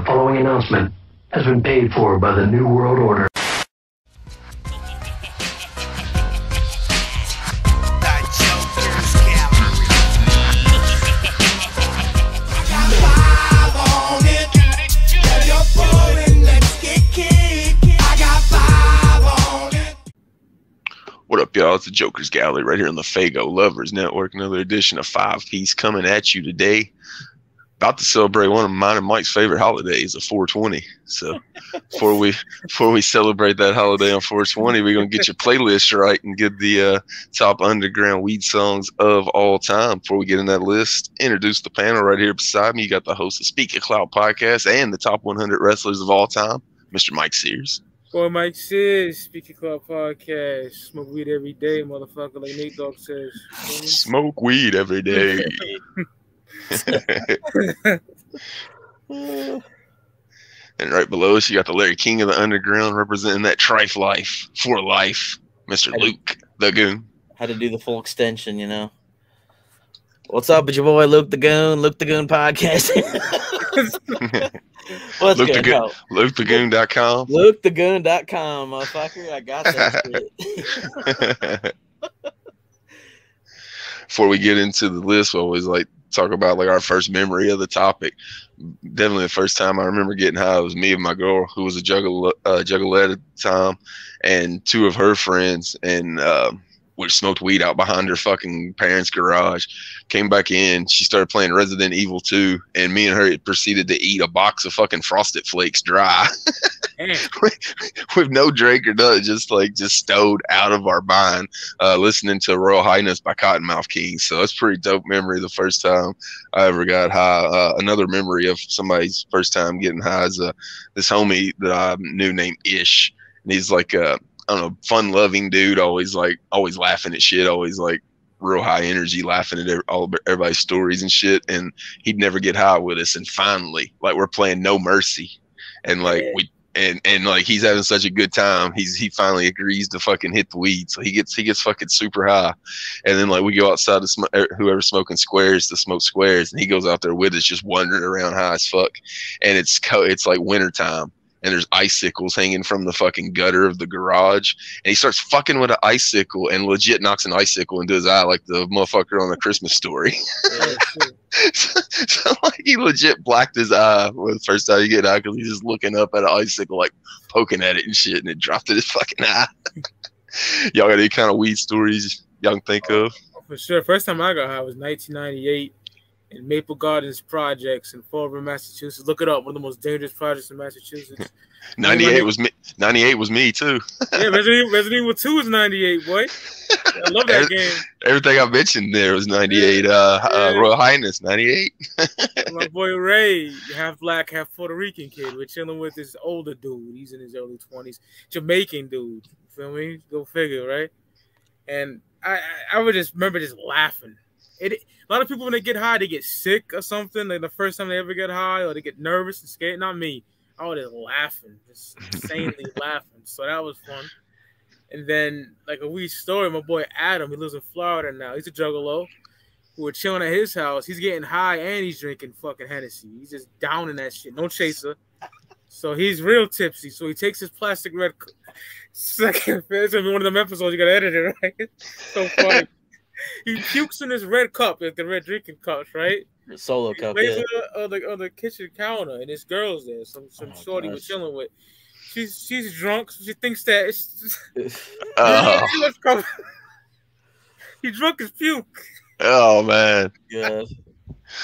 following announcement has been paid for by the New World Order. What up, y'all? It's the Jokerz Gallery right here on the Fago Lovers Network. Another edition of 5-Piece coming at you today. About to celebrate one of mine and Mike's favorite holidays, a 420. So before we celebrate that holiday on 420, we're gonna get your playlist right and get the top underground weed songs of all time. Before we get in that list, introduce the panel right here beside me. You got the host of Speak It Cloud podcast and the top 100 wrestlers of all time, Mr. Mike Sears. Boy, Mike Sears, Speak It Cloud podcast. Smoke weed every day, motherfucker, like Nate Dogg says. Smoke weed every day. And right below us, you got the Larry King of the Underground representing that trife life for life, Mr. Luke the Goon. Had to do the full extension, you know. What's up with your boy Luke the Goon podcast? What's Luke good? LukeTheGoon.com. LukeTheGoon.com, motherfucker. I got that shit. Before we get into the list, we always like talk about like our first memory of the topic. Definitely the first time I remember getting high was me and my girl, who was a juggalette at the time, and two of her friends, and we smoked weed out behind her fucking parents' garage. Came back in, she started playing Resident Evil 2, and me and her proceeded to eat a box of fucking Frosted Flakes dry. With no drink or nothing, just stowed out of our mind, listening to Royal Highness by Cottonmouth Kings. So that's pretty dope memory the first time I ever got high. Another memory of somebody's first time getting high is this homie that I knew named Ish, and he's like I don't know, fun-loving dude, always laughing at shit, always like real high energy, laughing at everybody's stories and shit. And he'd never get high with us. And finally, like, we're playing No Mercy, and like like he's having such a good time. He finally agrees to fucking hit the weed, so he gets fucking super high. And then like we go outside to smoke, whoever's smoking squares to smoke squares, and he goes out there with us, just wandering around high as fuck. And it's like wintertime. And there's icicles hanging from the fucking gutter of the garage. And he starts fucking with an icicle and legit knocks an icicle into his eye like the motherfucker on the Christmas Story. So like he legit blacked his eye the first time you get high because he's just looking up at an icicle, like poking at it and shit, and it dropped in his fucking eye. Y'all got any kind of weed stories y'all can think of? For sure. First time I got high was 1998. In Maple Gardens Projects in Fall River, Massachusetts. Look it up. One of the most dangerous projects in Massachusetts. 98 was me. 98 was me too. Yeah, Resident Evil 2 was 98, boy. I love that game. Everything I mentioned there was 98. Royal Highness, 98. My boy Ray, half black, half Puerto Rican kid. We're chilling with this older dude. He's in his early 20s. Jamaican dude. You feel me? Go figure, right? And I would just remember just laughing. A lot of people, when they get high, they get sick or something. Like the first time they ever get high, or they get nervous and scared. Not me. I was just laughing, just insanely laughing. So that was fun. And then, like a wee story, my boy Adam, he lives in Florida now. He's a juggalo. We're chilling at his house. He's getting high and he's drinking fucking Hennessy. He's just downing that shit. No chaser. So he's real tipsy. So he takes his plastic red. Second, it's gonna be one of them episodes you gotta edit it, right? So funny. He pukes in his red cup, like the red drinking cups, right? The solo cup, yeah. On the kitchen counter, and this girl's there. Some shorty we're chilling with. She's drunk. So she thinks that it's he's drunk as puke. Oh man. Yeah.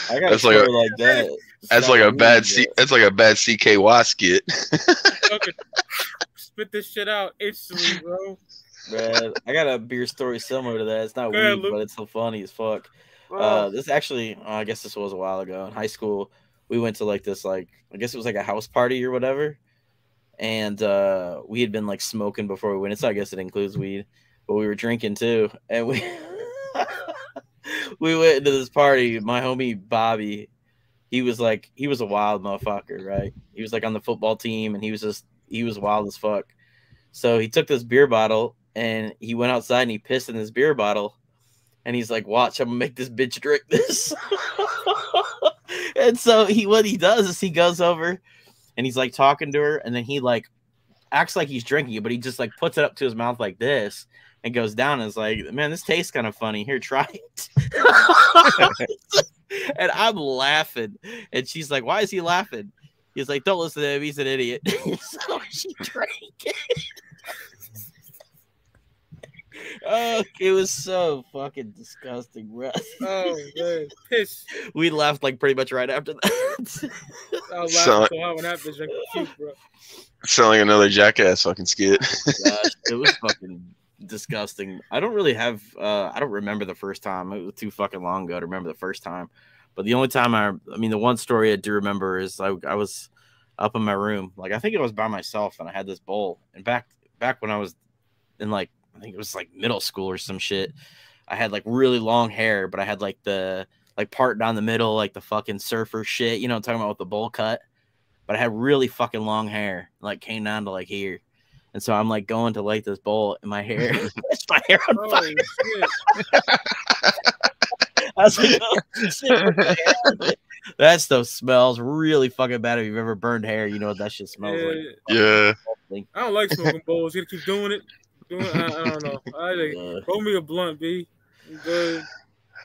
I got a story like that. That's like a bad CKY skit. Spit this shit out instantly, bro. Man, I got a beer story similar to that. It's not weed, but it's so funny as fuck. This actually, I guess this was a while ago in high school. We went to like this, like I guess it was like a house party or whatever, and we had been like smoking before we went. So I guess it includes weed, but we were drinking too, and we we went into this party. My homie Bobby, he was a wild motherfucker, right? He was like on the football team, and he was wild as fuck. So he took this beer bottle and he went outside and he pissed in this beer bottle. And he's like, watch, I'm going to make this bitch drink this. And so what he does is he goes over and he's like talking to her, and then he like acts like he's drinking it, but he just like puts it up to his mouth like this and goes down and is like, man, this tastes kind of funny. Here, try it. And I'm laughing. And she's like, why is he laughing? He's like, don't listen to him. He's an idiot. So she drank it. Oh, it was so fucking disgusting, bro. Oh, man. Piss. We laughed like pretty much right after that. I was laughing so hard when that bitch drank the puke, bro. Sound like another Jackass fucking skit. Gosh, it was fucking disgusting. I don't really have I don't remember the first time. It was too fucking long ago to remember the first time. But the only time I mean the one story I do remember is I was up in my room, like I think it was by myself, and I had this bowl. And back when I was in like I think it was like middle school or some shit, I had like really long hair, but I had like the like part down the middle, like the fucking surfer shit, you know what I'm talking about, with the bowl cut. But I had really fucking long hair, like came down to like here. And so I'm like going to light this bowl in my hair. It's my hair on fire. I was like, oh, shit, that stuff smells really fucking bad. If you've ever burned hair, you know what that shit smells like. Yeah. I don't like smoking bowls. You gotta keep doing it. I don't know. Roll me a blunt, B. I'm good.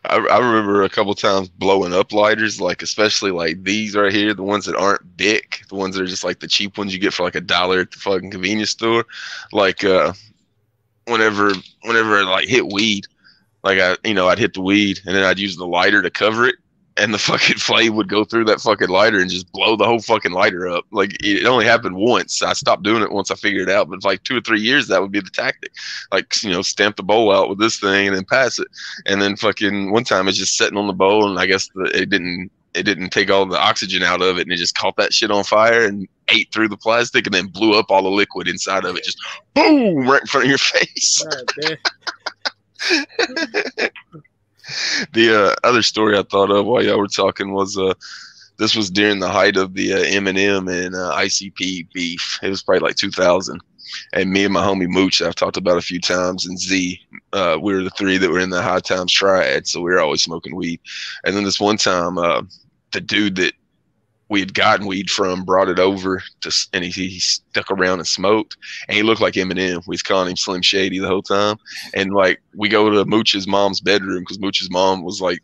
I remember a couple times blowing up lighters, like especially like these right here, the ones that aren't big, the ones that are just like the cheap ones you get for like $1 at the fucking convenience store. Like whenever I like hit weed, like I'd hit the weed and then I'd use the lighter to cover it, and the fucking flame would go through that fucking lighter and just blow the whole fucking lighter up. Like it only happened once. I stopped doing it once I figured it out. But for like 2 or 3 years, that would be the tactic. Like, stamp the bowl out with this thing and then pass it. And then fucking one time it's just sitting on the bowl, and I guess it didn't take all the oxygen out of it, and it just caught that shit on fire and ate through the plastic and then blew up all the liquid inside of it. Just boom, right in front of your face. The other story I thought of while y'all were talking was this was during the height of the Eminem and ICP beef. It was probably like 2000, and me and my homie Mooch, I've talked about a few times, and Z, we were the three that were in the High Times Triad, so we were always smoking weed. And then this one time, the dude that we had gotten weed from brought it over and he stuck around and smoked, and he looked like Eminem. We was calling him Slim Shady the whole time. And like we go to Mooch's mom's bedroom, because Mooch's mom was like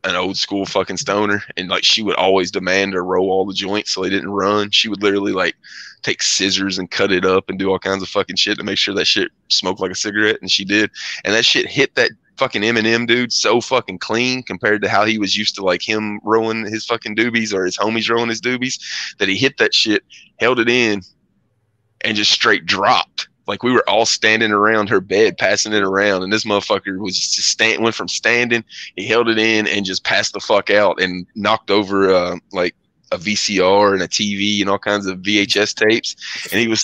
an old school fucking stoner, and like she would always demand to roll all the joints so they didn't run. She would literally like take scissors and cut it up and do all kinds of fucking shit to make sure that shit smoked like a cigarette, and she did. And that shit hit that fucking Eminem dude so fucking clean compared to how he was used to like him rolling his fucking doobies or his homies rolling his doobies, that he hit that shit, held it in, and just straight dropped. Like we were all standing around her bed, passing it around, and this motherfucker was just went from standing, he held it in and just passed the fuck out and knocked over like a VCR and a TV and all kinds of VHS tapes. And he was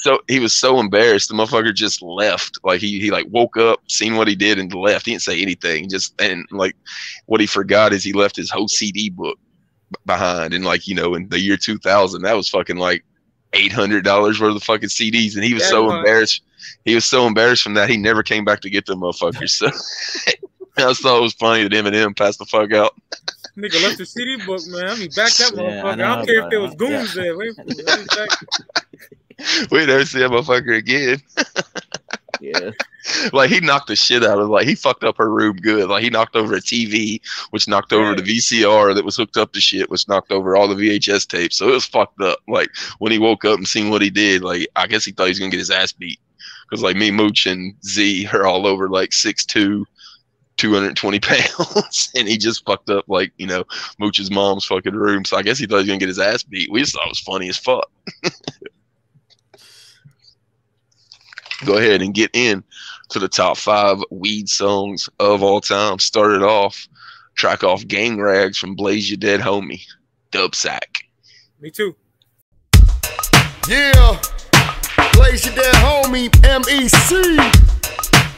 so embarrassed. The motherfucker just left. Like he like woke up, seen what he did, and left. He didn't say anything. And like what he forgot is he left his whole CD book behind. And like, in the year 2000, that was fucking like $800 worth of fucking CDs. And he was so embarrassed. He was so embarrassed from that he never came back to get them motherfuckers. So I just thought it was funny that Eminem passed the fuck out. Nigga left the CD book, man. I mean, back that motherfucker. I don't care if there was goons there. We never see that motherfucker again. Yeah. Like he knocked the shit out of, like he fucked up her room good. Like he knocked over a TV, which knocked over the VCR that was hooked up to shit, which knocked over all the VHS tapes. So it was fucked up. Like when he woke up and seen what he did, like I guess he thought he was gonna get his ass beat. Because like me, Mooch, and Z are all over like 6'2", 220 pounds, and he just fucked up like Mooch's mom's fucking room. So I guess he thought he was gonna get his ass beat. We just thought it was funny as fuck. Go ahead and get in to the top 5 weed songs of all time. Started off, track off Gang Rags from Blaze Your Dead Homie, Dub Sack. Me too. Yeah, Blaze Your Dead Homie, MEC.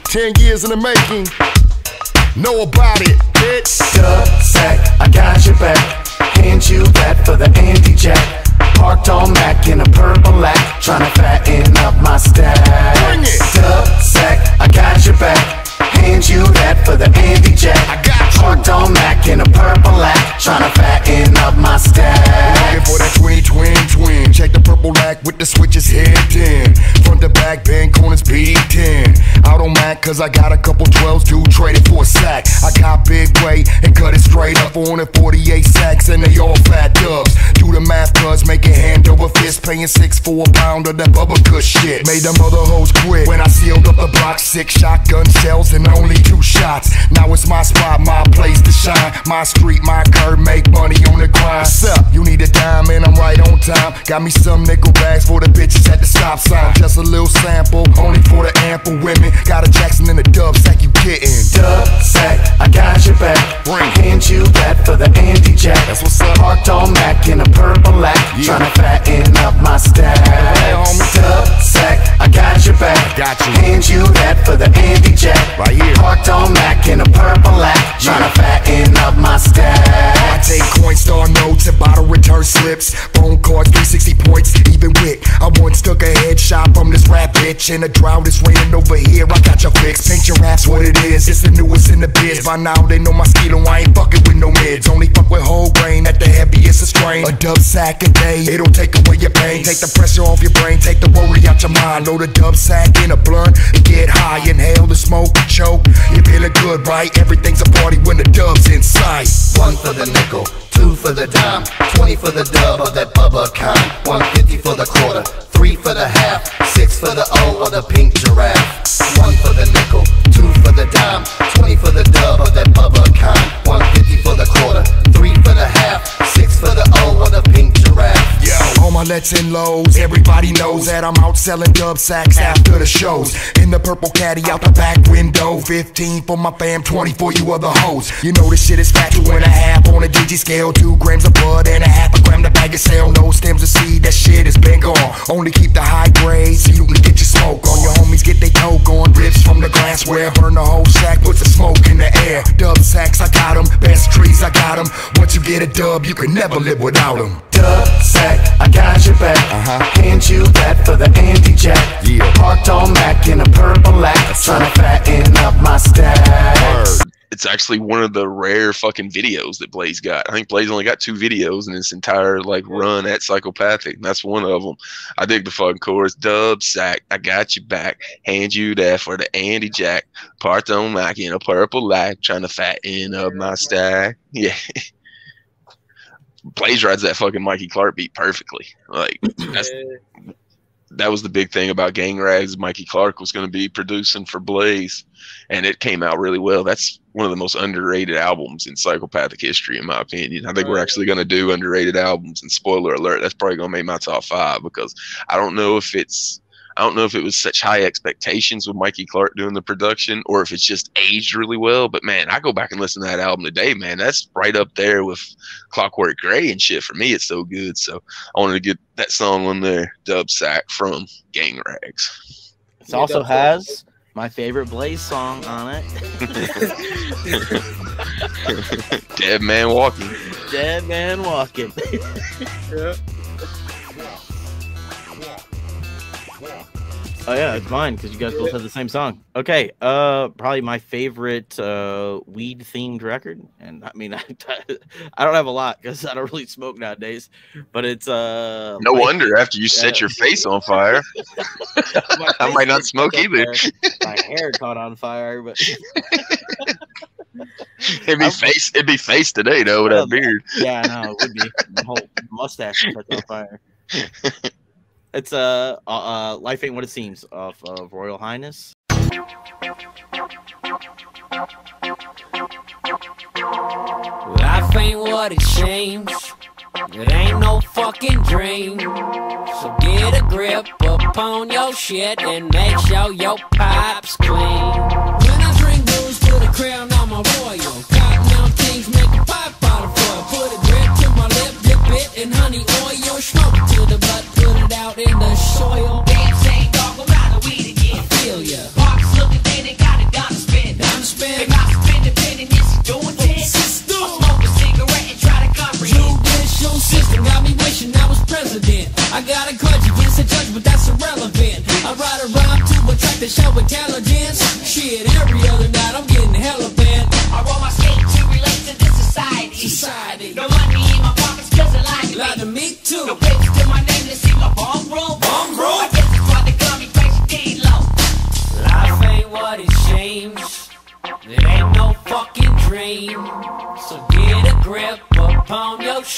10 years in the making. Know about it, bitch. Dub Sack, I got your back. Hand you that for the Andy Jack. Parked on Mac in a purple lack, tryna fatten up my stack. Bring it. Dub Sack, I got your back. Hand you that for the Andy Jack. I got you. Parked on Mac in a purple lack, tryna fatten up my stack. Looking for that twin. Check the purple back with the switches hit in. Front to back, bend corners, beating. Out on Mac, cause I got a couple 12s to trade it for a sack. I got big weight and cut it straight up on it 48 sacks, and they all fat dubs. Do the math, cuz make it hand over fist, paying 6 for a pound of that Bubba Kush shit. Made them other hoes quit when I sealed up the block. 6 shotgun shells and only 2 shots. Now it's my spot, my place to shine. My street, my curb, make money on the grind. What's up? You need a dime and I'm right on time. Got me some nickel bags for the bitches at the stop sign. Just a little sample, only for the ample women. Got a Jackson in the dub sack, you gettin'. Dub sack, I got your back. Hand you that for the Andy Jack. That's what's up. Parked on Mac in a purple lack, tryna fatten up my stack. Dub sack, I got your back. Got you. Hand you that for the Andy Jack. Right here. Parked on Mac in a purple lack, tryna fatten up my stack. I take Coinstar notes and bottle return slips. Phone cards, 360 points, even with. I once took a headshot from this rap bitch. In a drought, it's raining over here, I got your fix. Paint your rap's what it is, it's the newest in the biz. By now they know my stilo, I ain't fucking with no mids. Only fuck with whole grain at the heaviest of strain. A dub sack a day, it'll take away your pain. Take the pressure off your brain, take the worry out your mind. Load a dub sack in a blunt and get high. Inhale the smoke and choke. You're feeling good, right? Everything's a party when the dub's in sight. 1 for the nickel, 2 for the dime, 20 for the dub of that Bubba kind, 150 for the quarter, 3 for the half, 6 for the O of the pink giraffe. 1 for the nickel, 2 for the dime, 20 for the dub of that Bubba kind, 150 for the quarter, 3 for the half, 6 for the O of the pink giraffe. Yo, all my lets and lows, everybody knows that I'm out selling dub sacks after the shows. In the purple caddy out the back window, 15 for my fam, 20 for you other hoes. You know this shit is fat, 2.5 on a digi scale, 2 grams of bud and a half a gram to bag of sale. No stems of seed, that shit has been gone. Only keep the high grade so you can get your smoke on. Your homies get they toe on, rips from the glassware, burn the whole sack, put the smoke in the air. Dub sacks, I got them, best trees, I got them. Once you get a dub, you can never live without them. Dub sack, I got your back. Hand you that for the Andy Jack. Parked on Mac in a purple lack, tryna fatten up my stack. It's actually one of the rare fucking videos that Blaze got. I think Blaze only got 2 videos in this entire like run at Psychopathic, and that's one of them. I dig the fucking chorus. Dub sack, I got you back. Hand you that for the Andy Jack. Parked on Mac in a purple light, trying to fatten up my stack. Yeah. Blaze rides that fucking Mikey Clark beat perfectly. Like that was the big thing about Gang Rags. Mikey Clark was going to be producing for Blaze, and it came out really well. That's one of the most underrated albums in Psychopathic history, in my opinion. I think we're actually going to do underrated albums, and spoiler alert, that's probably going to make my top 5, because I don't know if it was such high expectations with Mikey Clark doing the production, or if it's just aged really well. But man, I go back and listen to that album today, man. That's right up there with Clockwork Gray and shit. For me, it's so good. So I wanted to get that song on there, Dub Sack from Gang Rags. It also has my favorite Blaze song on it. Dead Man Walking. Dead Man Walking. Yeah. Oh yeah, it's mine because you guys both have the same song. Okay, probably my favorite weed themed record, and I mean I don't have a lot because I don't really smoke nowadays, but it's no wonder after you set your face on fire. I might not smoke either. My hair caught on fire, but it'd be face today though with that beard. Yeah, I know it would be. The whole mustache catch on fire. It's Life Ain't What It Seems of Royal Highness. Life ain't what it seems. It ain't no fucking dream. So get a grip upon your shit and make sure your pipe's clean. When I drink booze, put a crown on my royal. Cotton out things, make a pipe out of foil. Put a grip to my lip, dip it in honey oil. Smoke it to the butt, put it out in the soil. Damn, say dog, I'm out of weed again. I feel ya. Box looking thin, they got it down to spin. Down to spin. They got to spin the pin and this is doing this. I smoke a cigarette and try to comprehend. Judicial system got me wishing I was president. I got a grudge against a judge, but that's irrelevant. I ride around to attract the show intelligence. Shit, every other night I'm getting hella bent. I roll my skate to relate to this society. No money in my pockets cause I like me. Lie to me too. No papers to my name to see my ball roll.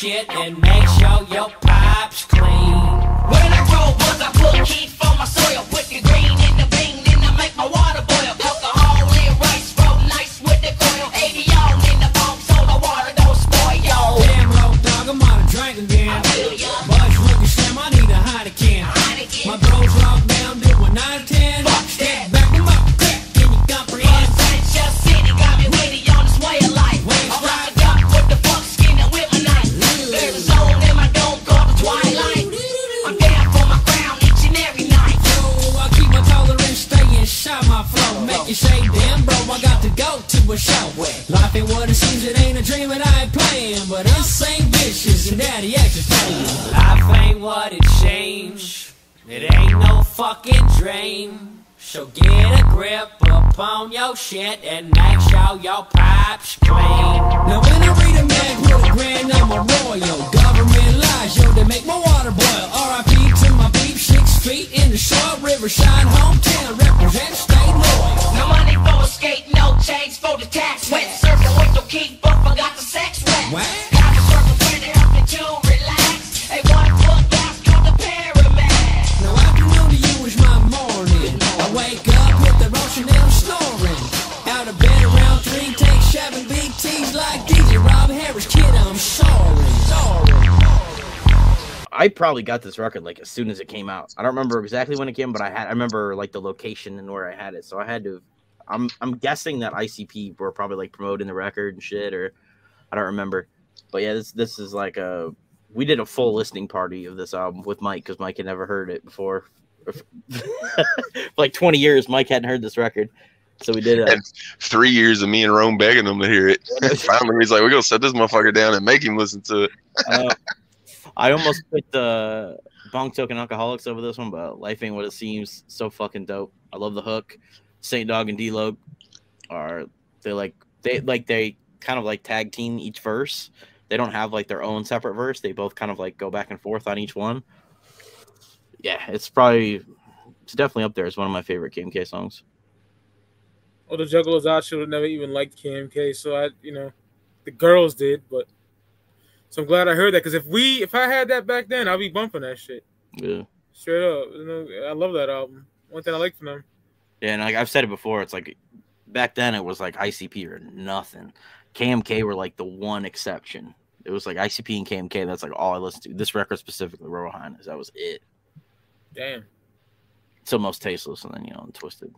shit and make sure your pipes clean. When I grow bugs, I put heat for my soil. Put the green in the bean, then I make my water boil. Alcohol in rice, roll nice with the coil. Avion in the pump, so the water don't spoil, yo. Damn, road dog, I'm on a drink again. Budge looking slim, I need a Heineken. My bros locked down, doing 9 to 10. Step back, them up, crack, can you comprehend? Just city got me witty on this way of life. I'm rocking up with the fuck skin and with my knife. There's a zone in my dome called the twilight. I'm down for my crown each and every night. Yo, I keep my tolerance, staying shy my flow. Make you say, damn, bro, I got to go to a show. Life ain't what it seems, it ain't a dream and I ain't playing. But us ain't bitches and daddy actors playing. Life ain't what it seems, it ain't no fucking dream. So get a grip upon your shit and make sure your pipes clean. Now when I read a mag with a grand, I'm a royal. Government lies, yo, they make my water boil. R.I.P. to my peep, 6 feet in the short Riverside hometown, represent stay loyal. No money for a skate, no change for the tax. Wet surfing with no keep, but forgot the sex wet. What? Got the circle friend to help me to relax. Hey, 1 foot gas called the pyramid. Now afternoon to you is my morning. I wake up with the Rochanel snoring. Out of bed around 3, take 7 BTs like DJ Rob Harris. Kid, I'm sorry. I probably got this record like as soon as it came out. I don't remember exactly when it came, but I remember like the location and where I had it. So I had to. I'm guessing that ICP were probably like promoting the record and shit, or I don't remember. But yeah, this is like we did a full listening party of this album with Mike because Mike had never heard it before. For like 20 years, Mike hadn't heard this record. So we did And 3 years of me and Rome begging him to hear it. Finally, he's like, we're going to set this motherfucker down and make him listen to it. I almost picked the Bong Token Alcoholics over this one, but Life Ain't What It Seems. So fucking dope. I love the hook. Saint Dog and D-Lo are they kind of like tag team each verse. They don't have like their own separate verse. They both kind of like go back and forth on each one. Yeah, it's definitely up there. It's one of my favorite KMK songs. Well, the Juggalos I should have never even liked KMK, so the girls did, but so I'm glad I heard that because if I had that back then, I'd be bumping that shit. Yeah, straight up. I love that album. One thing I like from them. Yeah, and like I've said it before, it's like back then it was like ICP or nothing. KMK were like the one exception. It was like ICP and KMK. That's like all I listened to. This record specifically, Royal Highness, that was it. Damn. So most tasteless, and then Twisted.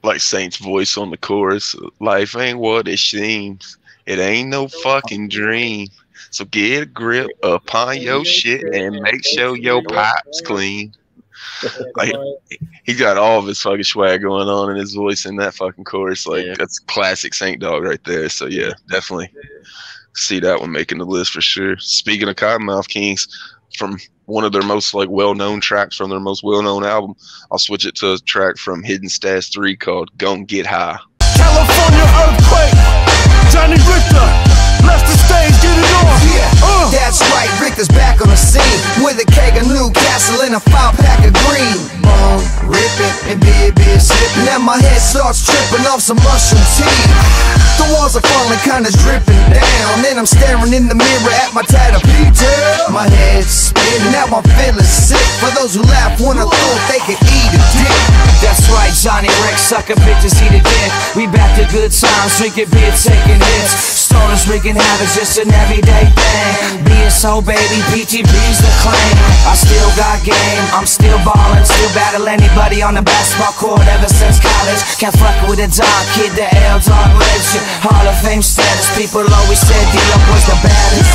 Like Saint's voice on the chorus. Life ain't what it seems. It ain't no fucking dream. So get a grip upon your shit and make sure your pipes clean. Like he got all of his fucking swag going on in his voice in that fucking chorus. Like that's classic Saint Dog right there. So yeah, definitely see that one making the list for sure. Speaking of Cottonmouth Kings, from one of their most like well-known tracks from their most well-known album, I'll switch it to a track from Hidden Stash 3 called Gon' Get High. California earthquake, Johnny Richter, left the stage, get it on. Yeah, that's right, Richter's back on the scene with a keg of Newcastle and a 5-pack of green. Bone ripping and beer sipping. Now my head starts tripping off some mushroom tea. The walls are falling, kinda dripping down, and I'm staring in the mirror at my tatted detail. My head's spinning, now I'm feeling sick. For those who laugh, wanna thought they could eat a dick. That's right, Johnny Rick, sucker bitches eat a dick. We back to good times, drinking beer, taking hits. Stoners wreaking havoc, just an everyday thing. Being so baby, PTP's the claim. I still got game, I'm still ballin', still battle anybody on the basketball court ever since college. Can't fuck with a dog kid, the L-Dog legend. Hall of Fame status, people always said D-Lo was the baddest.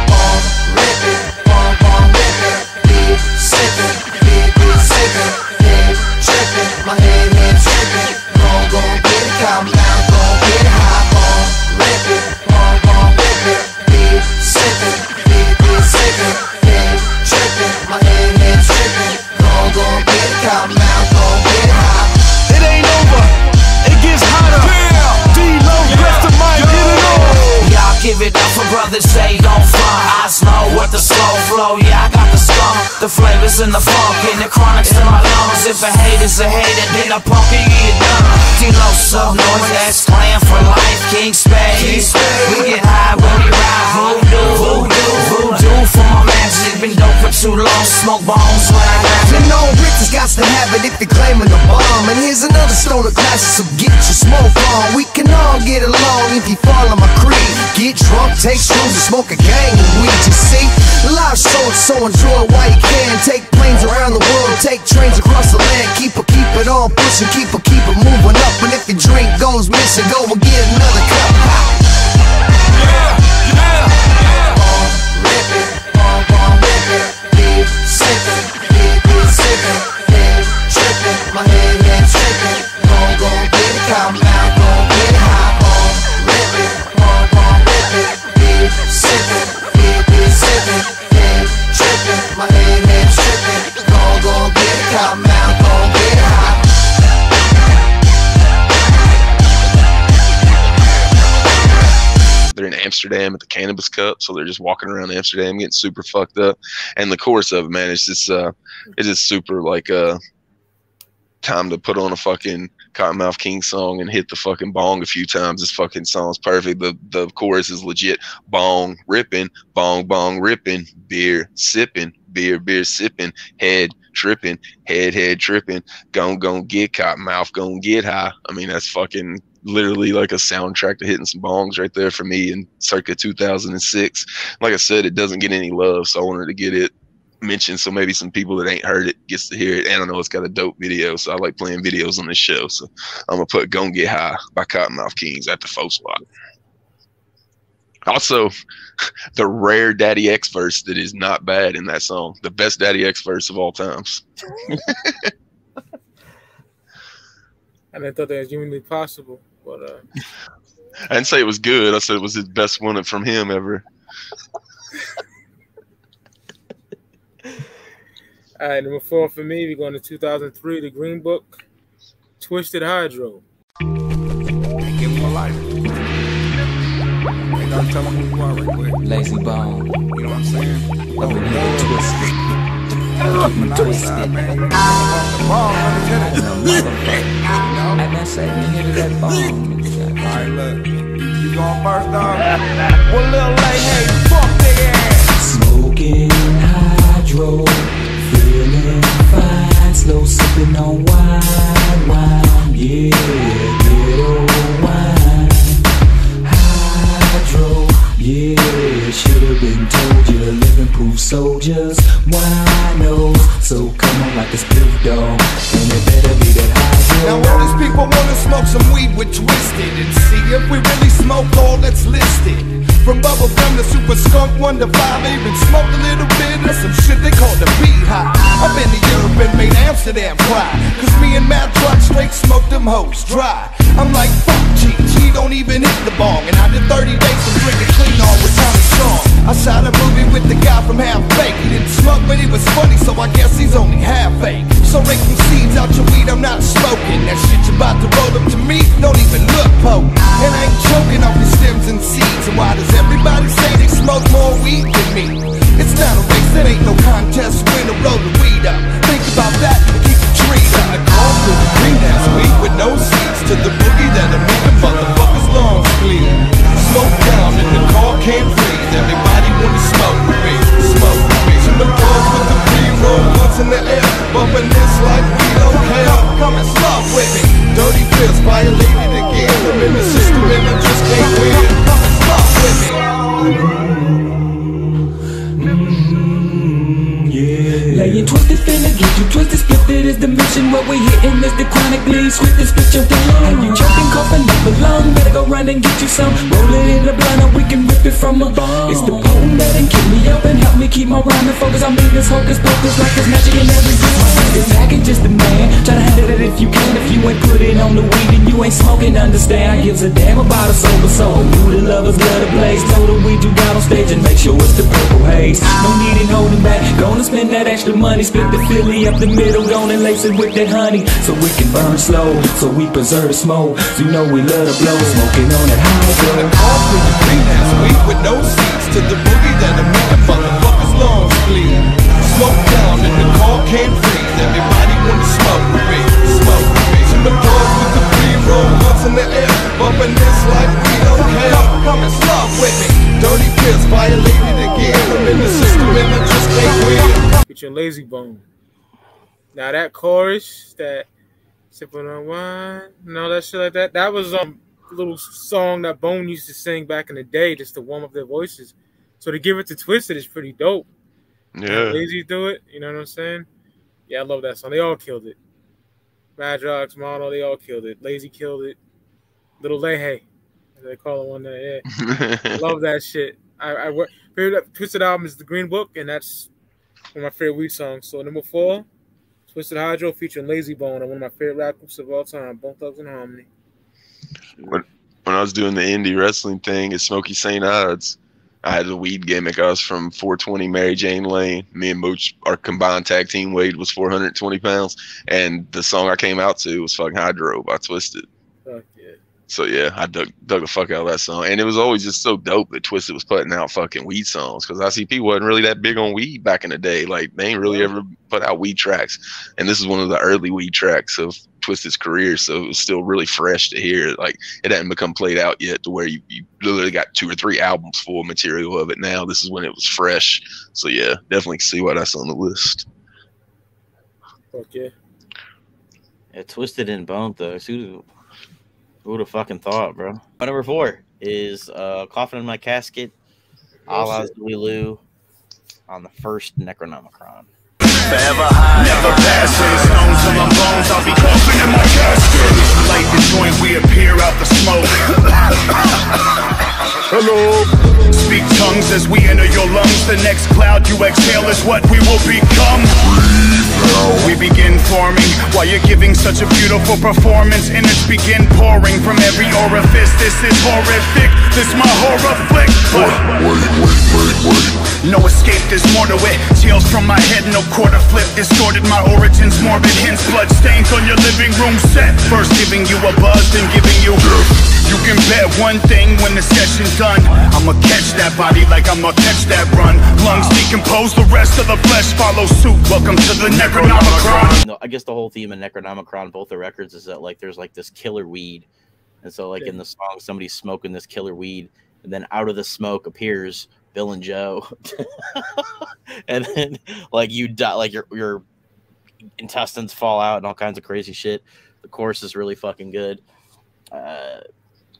Bong rippin', bong rippin', beer sippin', beer sippin', head trippin', my head trippin'. Gon' get it, calm down, gon' get high. Bong rippin', bong rippin', beer sippin', beer sippin', head trippin', my head trippin'. Gon' get it, calm down, gon' get high. It ain't over, it gets hotter. D-Lo, rest of mine, get it on. Y'all give it up for brothers say don't fly. I slow with the slow flow, yeah I got the skunk. The flavors and the funk and the chronics in my lungs. If a hater's a hater, then a punk can get done. D-Lo-So, noise that's playing for life. King Spades, we get high when we ride. Voodoo for my magic. Been dope for too long, smoke bombs when I grab it. And all riches got to have it if you're claiming the bomb. And here's another stolen classic, so get your smoke on. We can all get along if you follow my creed. Get drunk, take shrooms, and smoke a gang of weed. You see, live show, so enjoy while you can. Take planes around the world, take trains across the land. Keep it on pushing, keep it moving up. And if your drink goes missing, go and get another cup. Rip it, rip it, keep sipping, head tripping, my head tripping. Gon' get it, come out, gon' get it high. Rip it, keep sipping, head tripping, my head tripping. Gon' get it, come out, gon' get it high. They're in Amsterdam at the Cannabis Cup, so they're just walking around Amsterdam getting super fucked up. And the chorus of it, man, it's just super like time to put on a fucking Cottonmouth King song and hit the fucking bong a few times. This fucking song's perfect. The chorus is legit. Bong ripping, bong ripping, beer sipping, beer sipping, head tripping, head tripping, gon' get Cottonmouth, gon' get high. I mean, that's fucking literally like a soundtrack to hitting some bongs right there for me in circa 2006. Like I said, it doesn't get any love, so I wanted to get it mentioned so maybe some people that ain't heard it gets to hear it. And I know it's got a dope video, so I like playing videos on this show. So I'm gonna put "Gon' Get High" by Cottonmouth Kings at the faux spot. Also, the rare Daddy X verse that is not bad in that song. The best Daddy X verse of all times. I didn't thought that was humanly possible, but I didn't say it was good. I said it was his best one from him ever. All right, number 4 for me, we're going to 2003, The Green Book, Twisted Hydro. Give him a lighter. They gotta tell him who you are right quick. Lazy Bone. You know what I'm saying? Up in here twisted. Keep me twisted. I been saying you hit that bone. Alright, look. You going first, dog? One little late, hey, fuck their ass. Smoking hydro. Feeling fine, slow sipping on wine, yeah, ghetto wine, hydro, yeah, should've been told you, living proof soldiers, winos, so come on like a split dog, and it better be that hydro. Now all these people wanna smoke some weed with Twisted and see if we really smoke all that's listed. From bubble gum to super skunk 1 to 5, I even smoked a little bit of some shit they call the beehive. I've been to Europe and made Amsterdam cry, cause me and Matt Truck straight smoked them hoes dry. I'm like, fuck Cheech, he don't even hit the bong. And I did 30 days of drinking clean all with Tommy Strong. I shot a movie with the guy from Half Baked. He didn't smoke but he was funny, so I guess he's only half fake. So rake some seeds out your weed, I'm not smoking. That shit you about to roll up to me, don't even look potent. And I ain't choking off your stems and seeds. And why does everybody say they smoke more weed than me? It's not a race, it ain't no contest. Winner, roll the weed up. Think about that and keep the tree up. The call to the greenhouse weed with no seeds. To the boogie that'll make the motherfuckers lungs bleed. Smoke down and the car can't breathe. Everybody wanna smoke with me, smoke with me. To the doors with the pre-roll ones in the air, bumping this like we don't care. Come and smoke with me. Dirty pills violated again. I'm in the system and I just can't win. Come and smoke with me. Laying twisted finna get you twisted, split it is the mission. What we hitting is the chronic bleed, swift and split your tongue. And you choking, coughing up a lung, better go run and get you some. Roll it in the blunt and we can rip it from a bone. It's the potent that can keep me up and help me keep my rhyming focus. I mean this hocus pocus like it's magic in every room. It's packing just a man, try to handle it if you can. If you ain't put it on the weed and you ain't smoking, understand I gives a damn about a sober soul. You the lovers, love the blaze, throw the weed you got on stage and make sure it's the purple haze. No need in holding back, gonna spend that extra money, split the Philly up the middle, gonna lace it with that honey, so we can burn slow, so we preserve the smoke, so you know we love to blow, smoking on that hydro. All through the greenhouse weed with no seeds, to the boogie that'll make the motherfuckers lungs bleed. Smoke down featuring Lazy Bone. Now that chorus, that sipping on wine, and all that shit like that, that was a little song that Bone used to sing back in the day just to warm up their voices. So to give it to Twisted is pretty dope. Yeah. Lazy do it, you know what I'm saying? Yeah, I love that song. They all killed it. Madrox, Mono, they all killed it. Lazy killed it. Little Lehe, as they call it one day. Yeah. Love that shit. Favorite Twisted album is The Green Book, and that's one of my favorite weed songs. So number 4, Twisted Hydro featuring Lazy Bone, and one of my favorite rap groups of all time, Bone Thugs and Harmony. When I was doing the indie wrestling thing at Smoky St. Ides, I had a weed gimmick. I was from 420 Mary Jane Lane. Me and Mooch, our combined tag team weight was 420 pounds. And the song I came out to was fucking Hydro by Twisted. Fuck yeah. So yeah, I dug the fuck out of that song. And it was always just so dope that Twisted was putting out fucking weed songs. Because ICP wasn't really that big on weed back in the day. Like, they ain't really ever put out weed tracks. And this is one of the early weed tracks of Twisted's career, so it was still really fresh to hear. Like, it hadn't become played out yet to where you literally got 2 or 3 albums full of material of it now. This is when it was fresh. So yeah, definitely see why that's on the list. Okay. Yeah, Twisted and Bone Thugs. Who would have fucking thought, bro? My number 4 is Coffin in My Casket, a la Louie Lou on the first Necronomicon. Forever high, never passing. Stones in my bones, I'll be coughing in my casket. Light the joint, we appear out the smoke. Hello. Speak tongues as we enter your lungs. The next cloud you exhale is what we will become. We begin forming while you're giving such a beautiful performance. Innards begin pouring from every orifice. This is horrific, this my horror flick. But wait. No escape, there's more to it. Tails from my head, no quarter flip. Distorted my origins, morbid hints. Blood stains on your living room set. First giving you a buzz, then giving you You can bet one thing when the session's done, I'ma catch that body like I'ma catch that run. Lungs decompose, the rest of the flesh follow suit. Welcome to the Necronomicon. I guess the whole theme of Necronomicon, both the records, is that like there's like this killer weed. And so like in the song, somebody's smoking this killer weed, and then out of the smoke appears Bill and Joe. And then like you die, like your intestines fall out and all kinds of crazy shit. The chorus is really fucking good.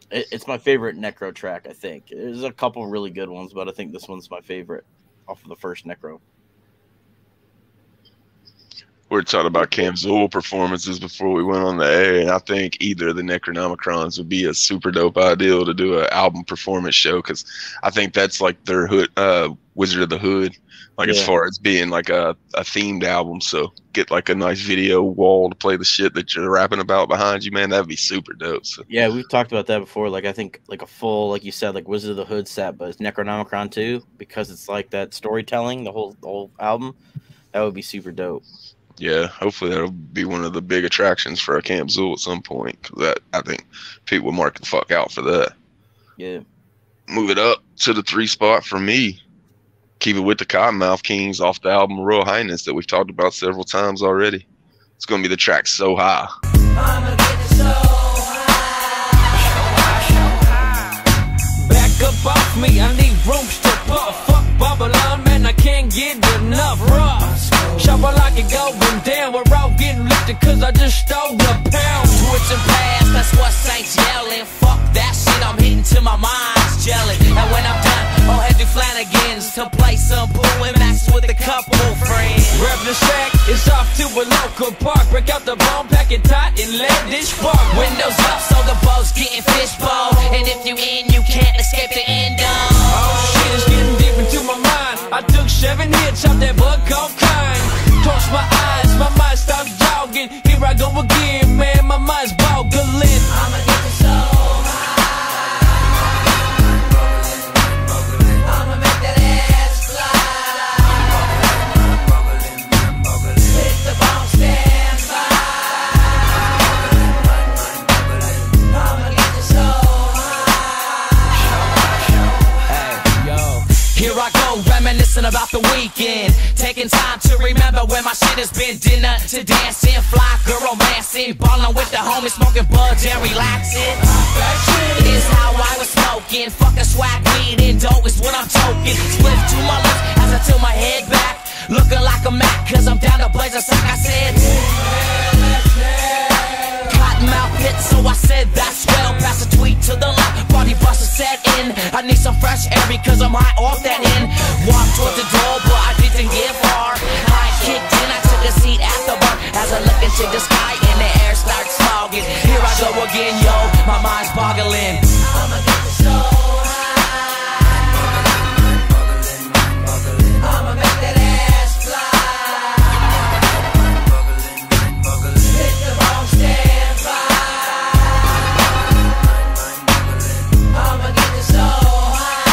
It's my favorite Necro track, I think. There's a couple really good ones, but I think this one's my favorite off of the first Necro. We were talking about Cam Zool performances before we went on the air, and I think either of the Necronomicrons would be a super dope idea to do an album performance show, because I think that's like their hood, Wizard of the Hood, like as far as being like a themed album. So get like a nice video wall to play the shit that you're rapping about behind you, man. That'd be super dope. So. Yeah, we've talked about that before. Like I think like a full, like you said, like Wizard of the Hood set, but it's Necronomicon too, because it's like that storytelling, the whole album. That would be super dope. Yeah, hopefully that'll be one of the big attractions for a Camp Zool at some point. Cause that, I think people will mark the fuck out for that. Yeah. Move it up to the 3 spot for me. Keep it with the Cottonmouth Kings off the album Royal Highness that we've talked about several times already. It's going to be the track So High. I'ma get so high. Back up off me, I need rooms to puff. Fuck Babylon, man, I can't get enough rough. Shuffle like it going down, we're all getting lifted cause I just stole the pound. Switching past, that's what Saints yelling. Fuck that shit, I'm hitting till my mind's gelling. And when I'm done, I'll head to Flanagan's to play some pool and match with a couple friends. Grab the sack, it's off to a local park. Break out the bone, pack it tight and let this spark. Windows up so the boat's getting fishbowl. And if you in, you can't escape the end of. Oh shit, it's getting deep into my mind. I took 7 hits out that bug called kind. Cross my eyes, my mind stops jogging. Here I go again, man, my mind's boggling. I'ma get you so high. I'ma make that ass fly. Hit the bone, stand by. I'ma get you so high. Hey, yo, here I go, reminiscing about the weekend. Taking time to remember when my shit has been dinner to dancing, fly girl romancing, ballin' with the homies, smoking buds and relaxing. Is how I was smoking, fucking swag weed and dope is what I'm toking. Split to my lips as I tilt my head back, looking like a Mac, cause I'm down to blaze a sack. I said, Cottonmouth hit, so I said that's well. Pass a tweet to the left, party bus is set in. I need some fresh air because I'm high off that end. Walked toward the door, but I didn't get far. I kicked in, I took a seat at the bar. As I look into the sky and the air starts smogging. Here I go again, yo, my mind's boggling. I'ma get the show high. I'ma make that ass fly. Hit the wrong stand by. I'ma get the show high.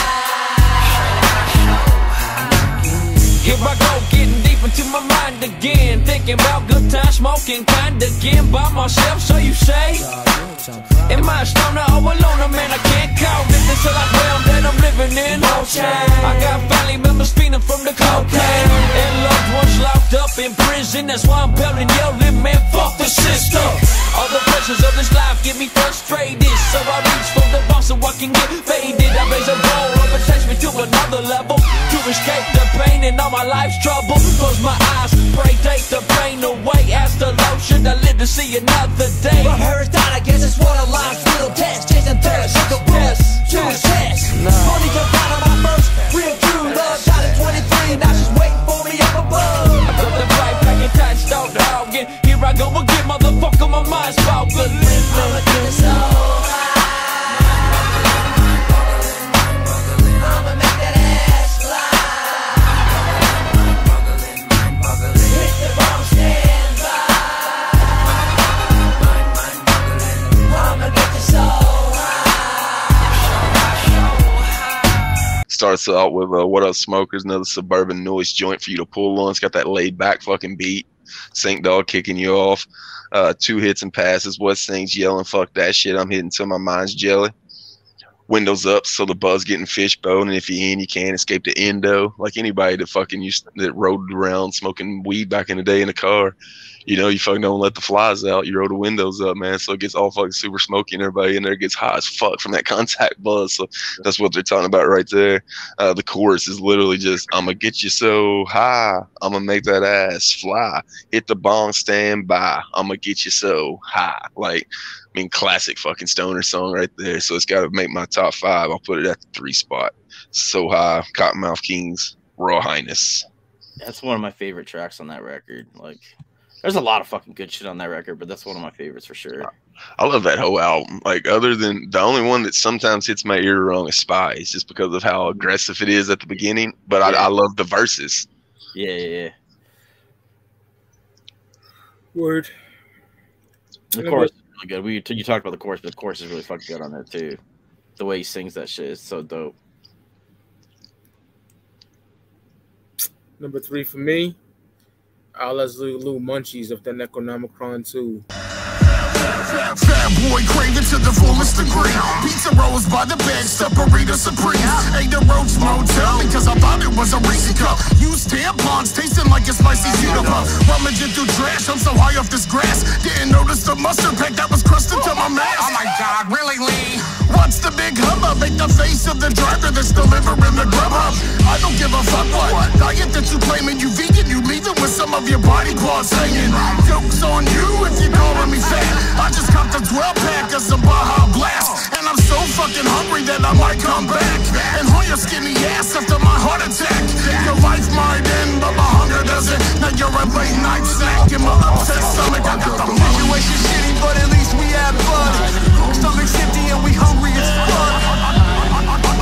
Here I go, getting deep into my mind again. Thinking about good time, smoking kind again. By myself, so you say? Am I a stoner or a loner? Man, I can't count it until I found that I'm living in no change. I got family members feeding from the cocaine and loved ones locked up in prison. That's why I'm belting, yelling, man, fuck the system. All the pressures of this life get me frustrated, so I reach for the bar so I can get faded. I raise a bowl up and takes me to another level to escape the pain and all my life's trouble. Close my eyes, pray, take the pain away. Ask the Lord, should I live to see another day? My heart's died, I guess it's what a life's little test. Chasing thirst, like a press, to the test. Money come out of my first real true love. Died at 23, now she's waiting for me up above. I got the right back in tight, start hogging. Here I go again, motherfucker, my mind's boggling. I'ma get it so high. I'ma make that ass fly. Hit the wrong stand by. I'ma get it so high. Starts out with What Up Smokers, another suburban noise joint for you to pull on. It's got that laid back fucking beat. Saint Dog kicking you off. 2 hits and passes. What Saints yelling, fuck that shit. I'm hitting till my mind's jelly. Windows up, so the buzz getting fishbone, and if you're in, you can't escape the endo. Like anybody that fucking that rode around smoking weed back in the day in a car, you know, you fucking don't let the flies out. You roll the windows up, man, so it gets all fucking super smoky, and everybody in there gets high as fuck from that contact buzz. So that's what they're talking about right there. The chorus is literally just, I'ma get you so high, I'ma make that ass fly, hit the bong, stand by, I'ma get you so high. Like, I mean, classic fucking stoner song right there. So it's got to make my top 5. I'll put it at the 3 spot. So High, Cottonmouth Kings, Royal Highness. That's one of my favorite tracks on that record. Like, there's a lot of fucking good shit on that record, but that's one of my favorites for sure. I love that whole album. Like, other than the only one that sometimes hits my ear wrong is Spies, just because of how aggressive it is at the beginning. But yeah. I love the verses. Yeah. Word. The chorus is really good. You talked about the chorus, but the chorus is really fucking good on there too. The way he sings that shit is so dope. Number 3 for me, Allah's Little Munchies of the Necronomicon 2. Fat boy craving to the fullest degree. Pizza rolls by the bag, stuff burrito supreme. Ate the Roach Motel because I thought it was a Reese cup. Used tampons tasting like a spicy Zeta puff. Rummaging through trash, I'm so high off this grass. Didn't notice the mustard pack that was crusted to my mask. Oh my god, really, Lee? What's the big hubbub? Make the face of the driver that's delivering the grub hub. I don't give a fuck what diet that you claiming. You vegan, you leaving with some of your body parts hanging. Joke's on you if you're calling me fat. I just copped a 12-pack of some Baja Blast, and I'm so fucking hungry that I might come back and haul your skinny ass after my heart attack. Your life might end, but my hunger doesn't. Now you're a late night snack in my upset stomach. I got the situation shitty, but at least we had fun. Stomach's empty and we hungry as fuck.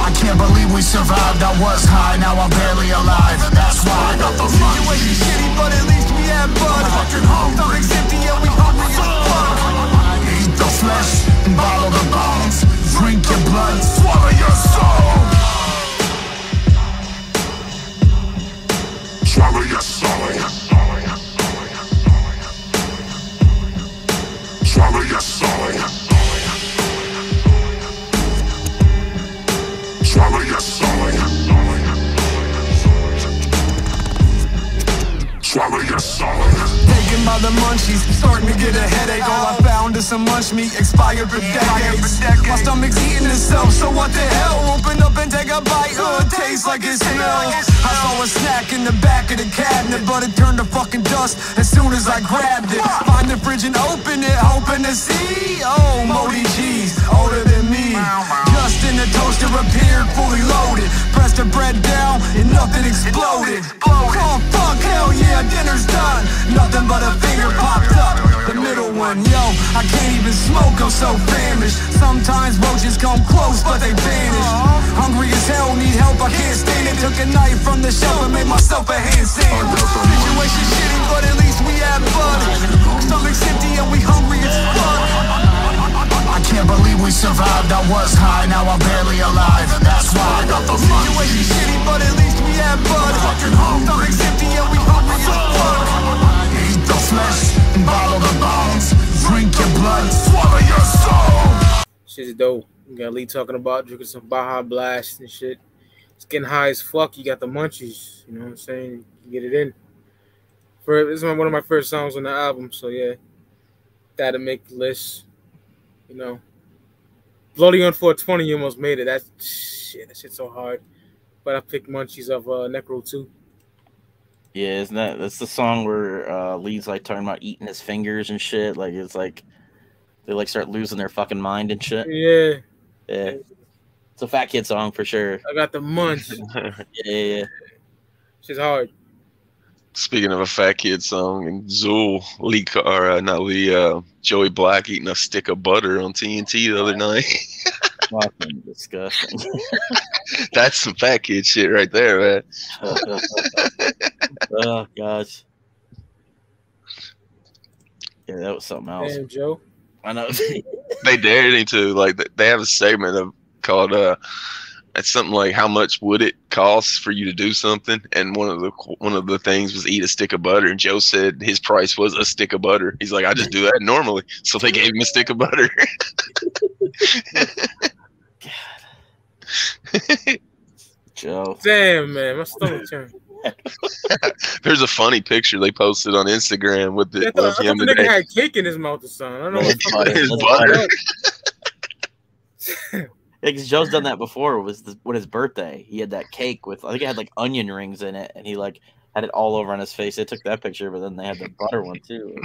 I can't believe we survived. I was high, now I'm barely alive. That's why I got the situation shitty, but at least we had fun. Stomach's empty and we hungry as fuck. Eat the flesh and bottle the bones. Drink your blood, swallow your soul. Swallow your soul. Swallow your soul. Swallow your soul. Swallow your soul. They thinking about the munchies, starting to get a headache. All I found is some lunch meat, expired for decades. My stomach's eating itself, so what the hell? Open up and take a bite, tastes like it smells. I saw a snack in the back of the cabinet, but it turned to fucking dust as soon as I grabbed it. Find the fridge and open it, hoping to see, oh, moldy cheese, older than me. Just in the toaster appeared, fully loaded. Pressed the bread down and nothing exploded. Oh fuck, hell yeah, dinner's done. Nothing but a finger popped up, the middle one. Yo, I can't even smoke, I'm so famished. Sometimes roaches come close, but they vanish. Hungry as hell, need help, I can't stand it. Took a knife from the shelf and made myself a hand sandwich. Situation shitty, but at least we have fun. Stomach's empty and we hungry as fuck. I can't believe we survived. I was high, now I'm barely alive. That's why I got the fun. Situation shitty, but at least we have fun. Stomach's empty and we hungry as fuck. Eat the flesh and bottle the bones. Drink your blood, swallow your soul. Shit's dope. You got Lee talking about drinking some Baja Blast and shit. It's getting high as fuck. You got the munchies. You know what I'm saying? You get it in. This is one of my first songs on the album, so yeah. That'll make the list. You know. Bloody on 420, you almost made it. That shit's so hard. But I picked Munchies of Necro 2. Yeah, that's the song where Lee's like talking about eating his fingers and shit. Like it's like they like start losing their fucking mind and shit. Yeah. Yeah. It's a Fat Kid song for sure. I got the munch. Yeah. Shit's hard. Speaking of a Fat Kid song, and Zool, Joey Black eating a stick of butter on TNT the other night. Fucking disgusting. That's some Fat Kid shit right there, man. Oh, gosh. Yeah, that was something else. Damn, Joe. I know. They dared him to, like, they have a segment called it's something like how much would it cost for you to do something, and one of the things was eat a stick of butter, and Joe said his price was a stick of butter. He's like, I just do that normally, so they gave him a stick of butter. God. Joe. Damn, man, my stomach turned. There's a funny picture they posted on Instagram with I thought the nigga had cake in his mouth or something. I don't know what his butter. Yeah, because Joe's done that before. Was his birthday? He had that cake with, I think it had like onion rings in it, and he like had it all over on his face. They took that picture, but then they had the butter one too.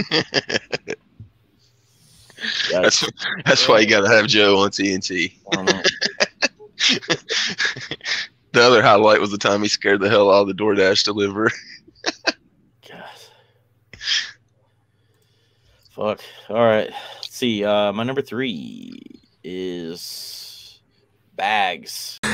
That's why you gotta have Joe on TNT. I don't know. The other highlight was the time he scared the hell out of the DoorDash deliverer. God. Fuck. All right. Let's see. My number 3 is Bags. If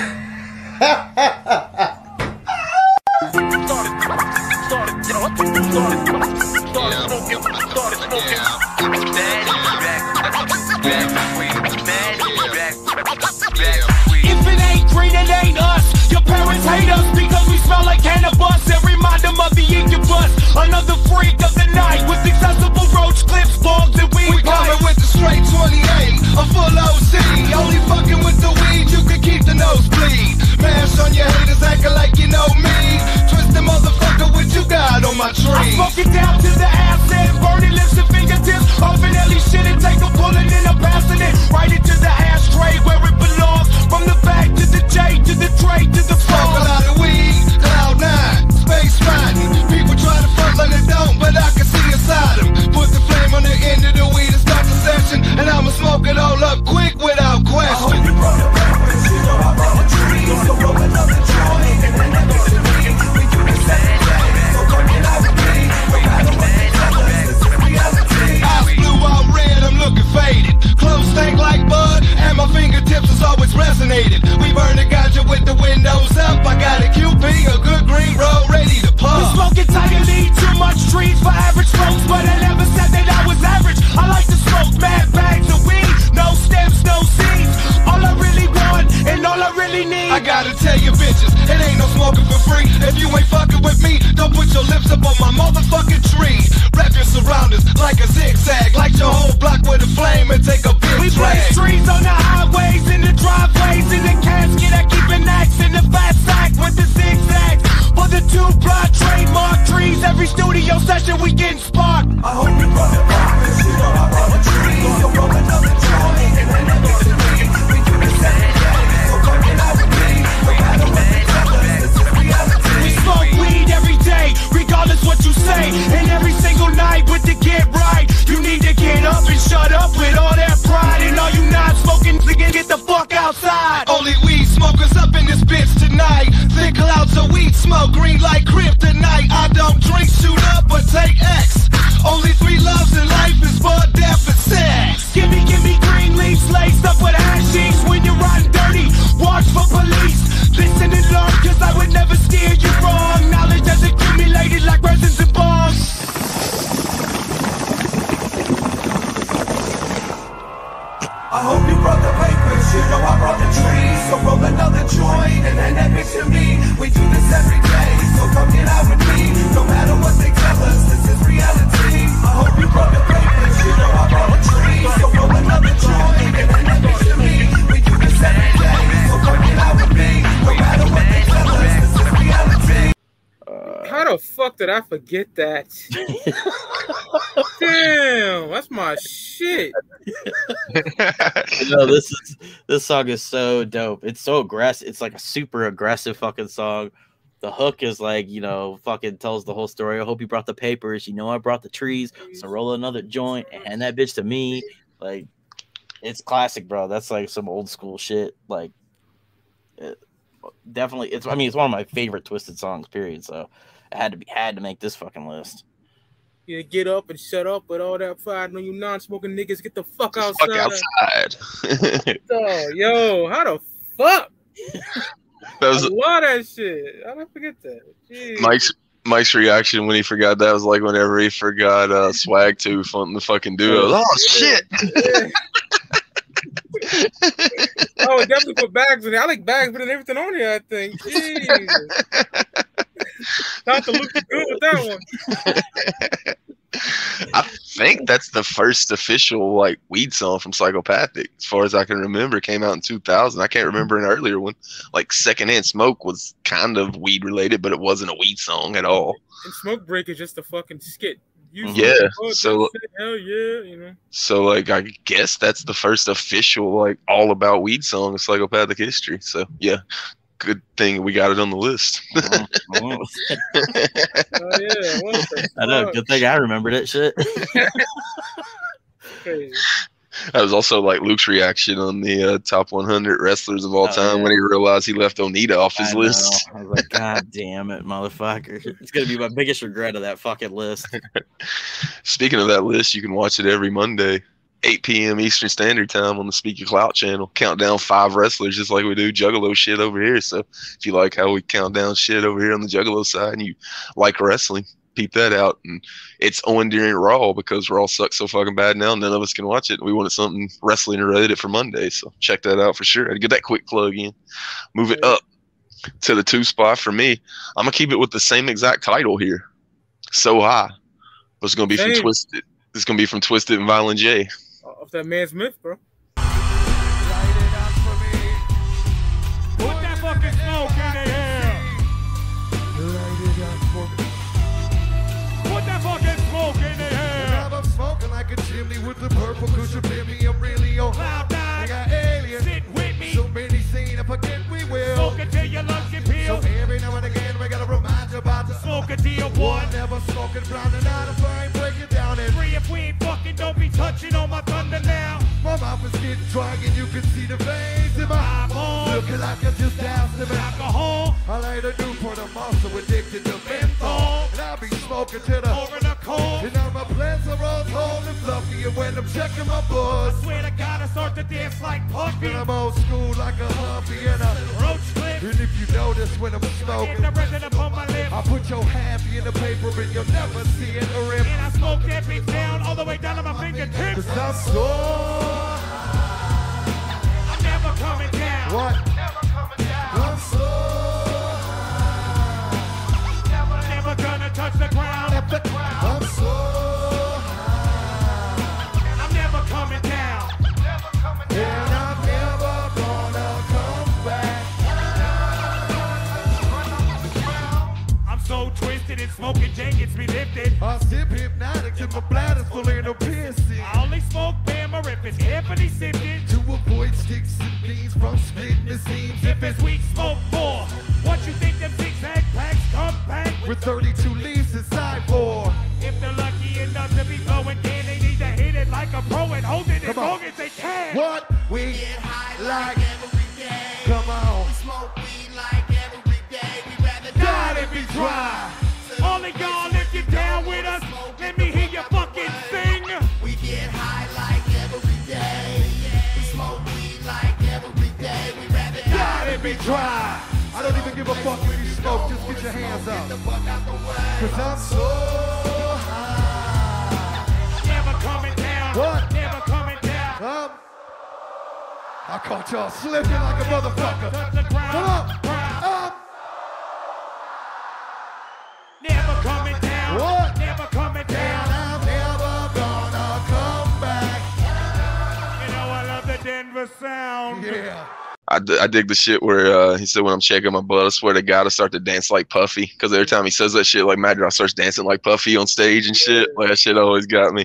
it ain't green, it ain't us. Your parents hate us because we smell like cannabis and remind them of the incubus. Another freak of the night with accessible roach clips, bombs, and weed. We coming with the straight 28, a full OC. Only fucking with the weed, you can keep the nosebleed. Mash on your haters, acting like you know me. Twist the motherfucker, what you got on my tree? I smoke it down to the acid, burning lips and fingertips. Open Ellie shit and take a bullet and I'm passing it right into the ashtray where it belongs. From the back to the J to the tray to the floor. Smoke a lot of weed, cloud 9, space riding. People try to front like they don't, but I can see inside them. Put the flame on the end of the weed and start the session, and I'ma smoke it all up quick without question. I hope you brought the breakfast, you know I brought a tree. So roll another joint, and then I know the weed. We do this every day, so come get out with me. We got no one to tell us, this is reality. Eyes blue, all red, I'm looking faded. Clothes stank like bud, and my fingertips is always resonated. We burn the ganja with the windows up. I got a QP, a good green roll, ready to pump. We smoking tightly, too much trees for average folks, but I never said that I was average. I like to smoke mad bags of weed, no stems, no seeds. All I really want and all I really need. I gotta tell you bitches, it ain't no smoking for free. If you ain't fucking with me, don't put your lips up on my motherfucking tree. Wrap your surroundings like a zigzag, light your whole block with a flame and take a big We drag. blaze trees on the highways, in the driveways, in the casket. I keep an axe in the fat sack with the zigzags. For the 2-block trademark trees, every studio session shit, we getting sparked. I hope you brought the papers, you know I brought the trees. So roll another joint, and then never to me. We do this every day, so come get out with me. No matter what they tell us, this is reality. We smoke weed every day, regardless what you say. And every single night with the get right. You need to get up and shut up with all that pride. And all you not smoking, get the fuck outside. Only weed smokers up in this bitch tonight. Thick clouds of weed smoke, green like kryptonite. I don't drink, shoot up, or take X. Only 3 loves in life is for death and sex. Give me green leaves laced up with hashish. When you're riding dirty, watch for police. Listen and learn, cause I would never steer you wrong. Knowledge has accumulated like resins and bombs. I hope you brought the papers, you know I brought the trees. So roll another joint and hand that bitch to me. We do this every day, so come get out with me. No matter what they tell us, this is reality. I hope you brought the papers, you know I brought the trees. So roll another joint and hand that bitch to me. We do this every day, so come get out with me. No matter what they tell us, this is reality. How the fuck did I forget that? Damn, that's my shit. No, this song is so dope. It's so aggressive. It's like a super aggressive fucking song. The hook is like, you know, fucking tells the whole story. I hope you brought the papers. You know, I brought the trees. So roll another joint and hand that bitch to me. Like, it's classic, bro. That's like some old school shit. Like, definitely. It's one of my favorite Twisted songs. Period. So I had to make this fucking list. Yeah, get up and shut up with all that pride. No, you non-smoking niggas, get the fuck outside. Oh, yo, how the fuck? That was I love that shit. I don't forget that. Jeez. Mike's reaction when he forgot that was like whenever he forgot Swag Tooth on the fucking duo. Oh shit! Yeah. I would definitely put bags in there. I like bags, but everything on here, I think. Jesus. Not to look good with that one. I think that's the first official like weed song from Psychopathic, as far as I can remember. It came out in 2000. I can't remember an earlier one. Like Secondhand Smoke was kind of weed related, but it wasn't a weed song at all. And Smoke Break is just a fucking skit. Yeah, so hell yeah, you know. So like I guess that's the first official like all about weed song in Psychopathic history. So yeah, good thing we got it on the list. Oh yeah, I know. Good thing I remembered it. Shit. Crazy. That was also like Luke's reaction on the top 100 wrestlers of all time when he realized he left Onita off his list. I was like, God damn it, motherfucker. It's going to be my biggest regret of that fucking list. Speaking of that list, you can watch it every Monday, 8 p.m. Eastern Standard Time on the Speak Your Clout channel. Count down 5 wrestlers just like we do Juggalo shit over here. So if you like how we count down shit over here on the Juggalo side and you like wrestling, peep that out. And it's on during Raw because Raw sucks so fucking bad now. None of us can watch it. We wanted something wrestling related for Monday, so check that out for sure. I'd get that quick plug in. Move it up to the 2 spot for me. I'm gonna keep it with the same exact title here. So High. But it's gonna be from Twisted. It's gonna be from Twisted and Violent J. Off that man's myth, bro. Put that fucking smoke in the air. Put that fucking smoke in the air. I'm smoking like a chimney with the purple cushion. Baby, I'm really on cloud nine. I got aliens. Sit with me. So many seen, I forget we will. Smoke until your lungs get peeled. So every now and again, we gotta remind you about the smoke until one. Never smoking brown and out of flame. Break it down and 3 if we ain't fucking. Don't be touching on my thunder now. My mouth is getting dry and you can see the veins in my eyeball. Looking like I just doused them in alcohol. I light a Newport, I'm also addicted to menthol. And I'll be smoking to the over the cold. And now my plants are all tall and fluffy. And when I'm checking my buzz, I swear to God I start to dance like Puffy. And I'm old school like a Humpy and a roach clip. And if you notice when I'm smoking, I put your happy in the paper and you'll never see it rip. And I smoke that bitch down all the way down to my fingertips. Cause I'm so I'm never coming down. What? Never coming down. I'm so never gonna touch the ground. I'm so I'm never coming down. And I'm never gonna come back. I'm so twisted and smoking J gets me lifted. I sip hypnotic till my bladder's full and no piercing. I only smoke Bama if it's carefully sifted. To avoid sticks and beans from splitting the seams. If it's weak, smoke more. What you think them zigzag packs come packed with 32 leaves inside for? If they're lucky enough to be going in, they need to hit it like a pro and hold it as long as they can. What? We get high like every day. Come on. We smoke weed like every day. We rather die than be dry. All of y'all, if you're down with us, let me hear you fucking sing. We get high like every day. We smoke weed like every day. We rather die than be dry. I don't even give a fuck if you smoke, just get your hands up. Cause I'm so high. Never coming down. What? Never coming down. I caught y'all slipping like a motherfucker. Come on. Never coming down. What? Never coming down. I'm never gonna come back. You know I love the Denver sound. Yeah. I dig the shit where he said when I'm shaking my butt, I swear to God, I start to dance like Puffy. Because every time he says that shit, like Mad Dog starts dancing like Puffy on stage and shit. Like that shit always got me.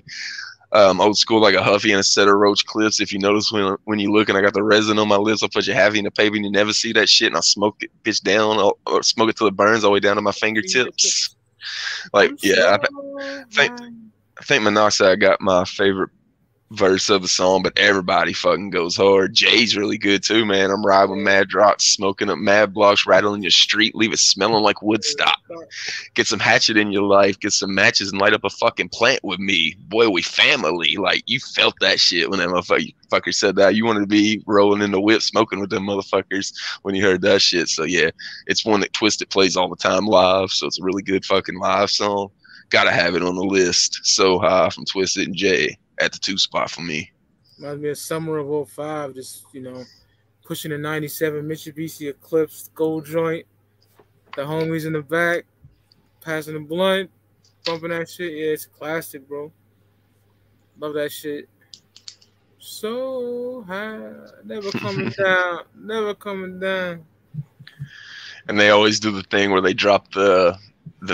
Old school like a Huffy and a set of Roach Clips. If you notice when you look and I got the resin on my lips, I'll put your Happy in the paper and you never see that shit. And I'll smoke it bitch down or smoke it till it burns all the way down to my fingertips. Like, yeah, I think Monoxide got my favorite verse of the song, but everybody fucking goes hard. Jay's really good too, man. I'm riding with Mad Rocks, smoking up Mad Blocks, rattling your street, leave it smelling like Woodstock. Get some hatchet in your life, get some matches and light up a fucking plant with me. Boy, we family. Like, you felt that shit when that motherfucker said that. You wanted to be rolling in the whip, smoking with them motherfuckers when you heard that shit. So yeah, it's one that Twisted plays all the time live, so it's a really good fucking live song. Gotta have it on the list. So High from Twisted and Jay at the 2 spot for me. Might be a summer of 05, just, you know, pushing a 97 Mitsubishi Eclipse gold joint. The homies in the back, passing the blunt, bumping that shit. Yeah, it's a classic, bro. Love that shit. So high, never coming down, never coming down. And they always do the thing where they drop the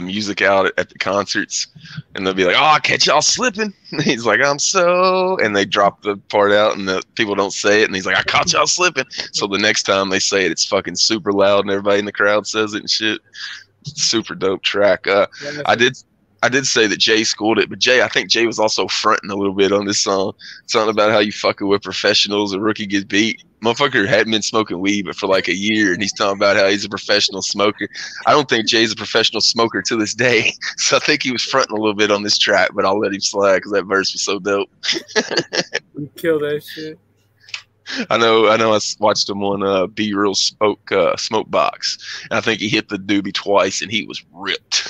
music out at the concerts and they'll be like, oh, I catch y'all slipping. And he's like, I'm so, and they drop the part out and the people don't say it and he's like, I caught y'all slipping. So the next time they say it, it's fucking super loud and everybody in the crowd says it and shit. Super dope track. I did say that Jay schooled it, but I think Jay was also fronting a little bit on this song. Something about how you fucking with professionals, a rookie gets beat. Motherfucker hadn't been smoking weed but for like a year, and he's talking about how he's a professional smoker. I don't think Jay's a professional smoker to this day, so I think he was fronting a little bit on this track, but I'll let him slide because that verse was so dope. You kill that shit. I know. I watched him on Be Real Smoke Box, and I think he hit the doobie twice, and he was ripped.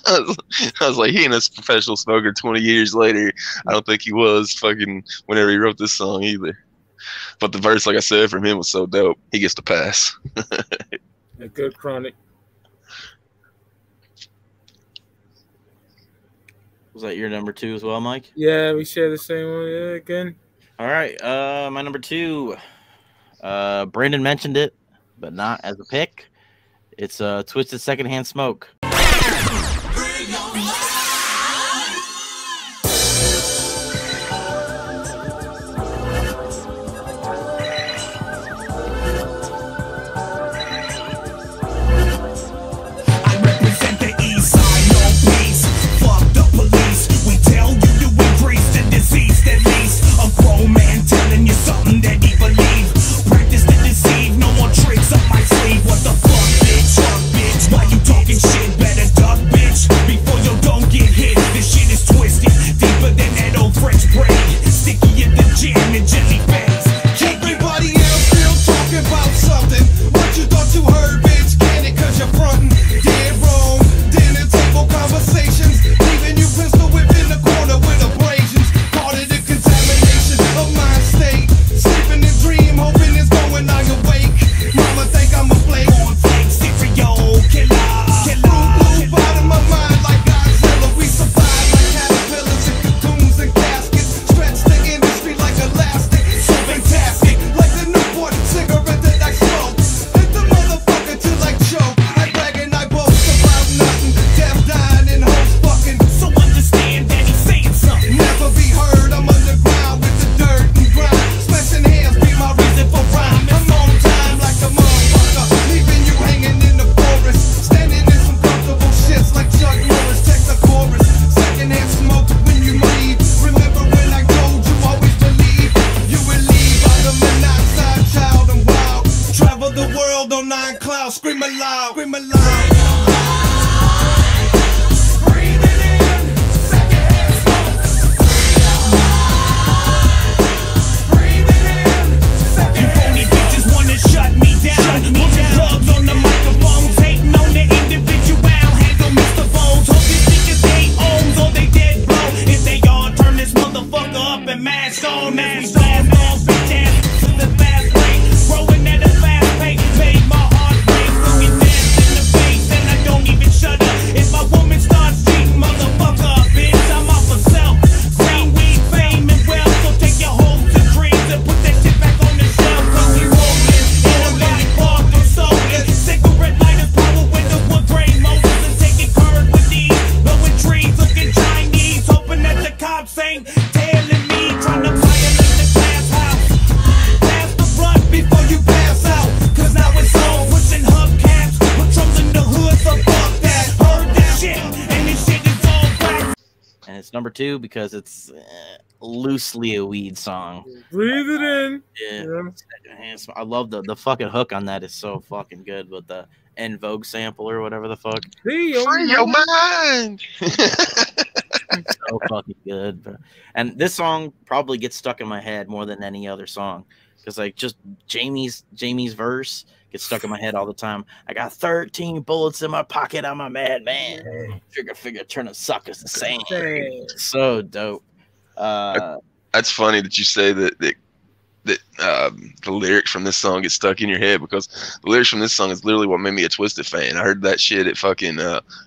I was like, he ain't a professional smoker 20 years later. I don't think he was fucking whenever he wrote this song either. But the verse, like I said, from him was so dope. He gets to pass. A good chronic. Was that your number 2 as well, Mike? Yeah, we share the same one. Yeah, again. All right. My number 2. Brandon mentioned it, but not as a pick. It's Twisted Secondhand Smoke. Something that he believe. Practice to deceive. No more tricks up my sleeve. What the fuck, bitch? Why you talking shit? Better duck, bitch. and it's number 2 because it's loosely a weed song. Breathe it in. Yeah. I love the fucking hook on that is so fucking good with the En Vogue sample or whatever the fuck. Free your mind. So fucking good, bro. And this song probably gets stuck in my head more than any other song because like just Jamie's verse gets stuck in my head all the time. I got 13 bullets in my pocket. I'm a madman. Figure, turn a suckers to sand. So dope. That's funny that you say that the lyrics from this song get stuck in your head because the lyrics from this song is literally what made me a Twisted fan. I heard that shit at fucking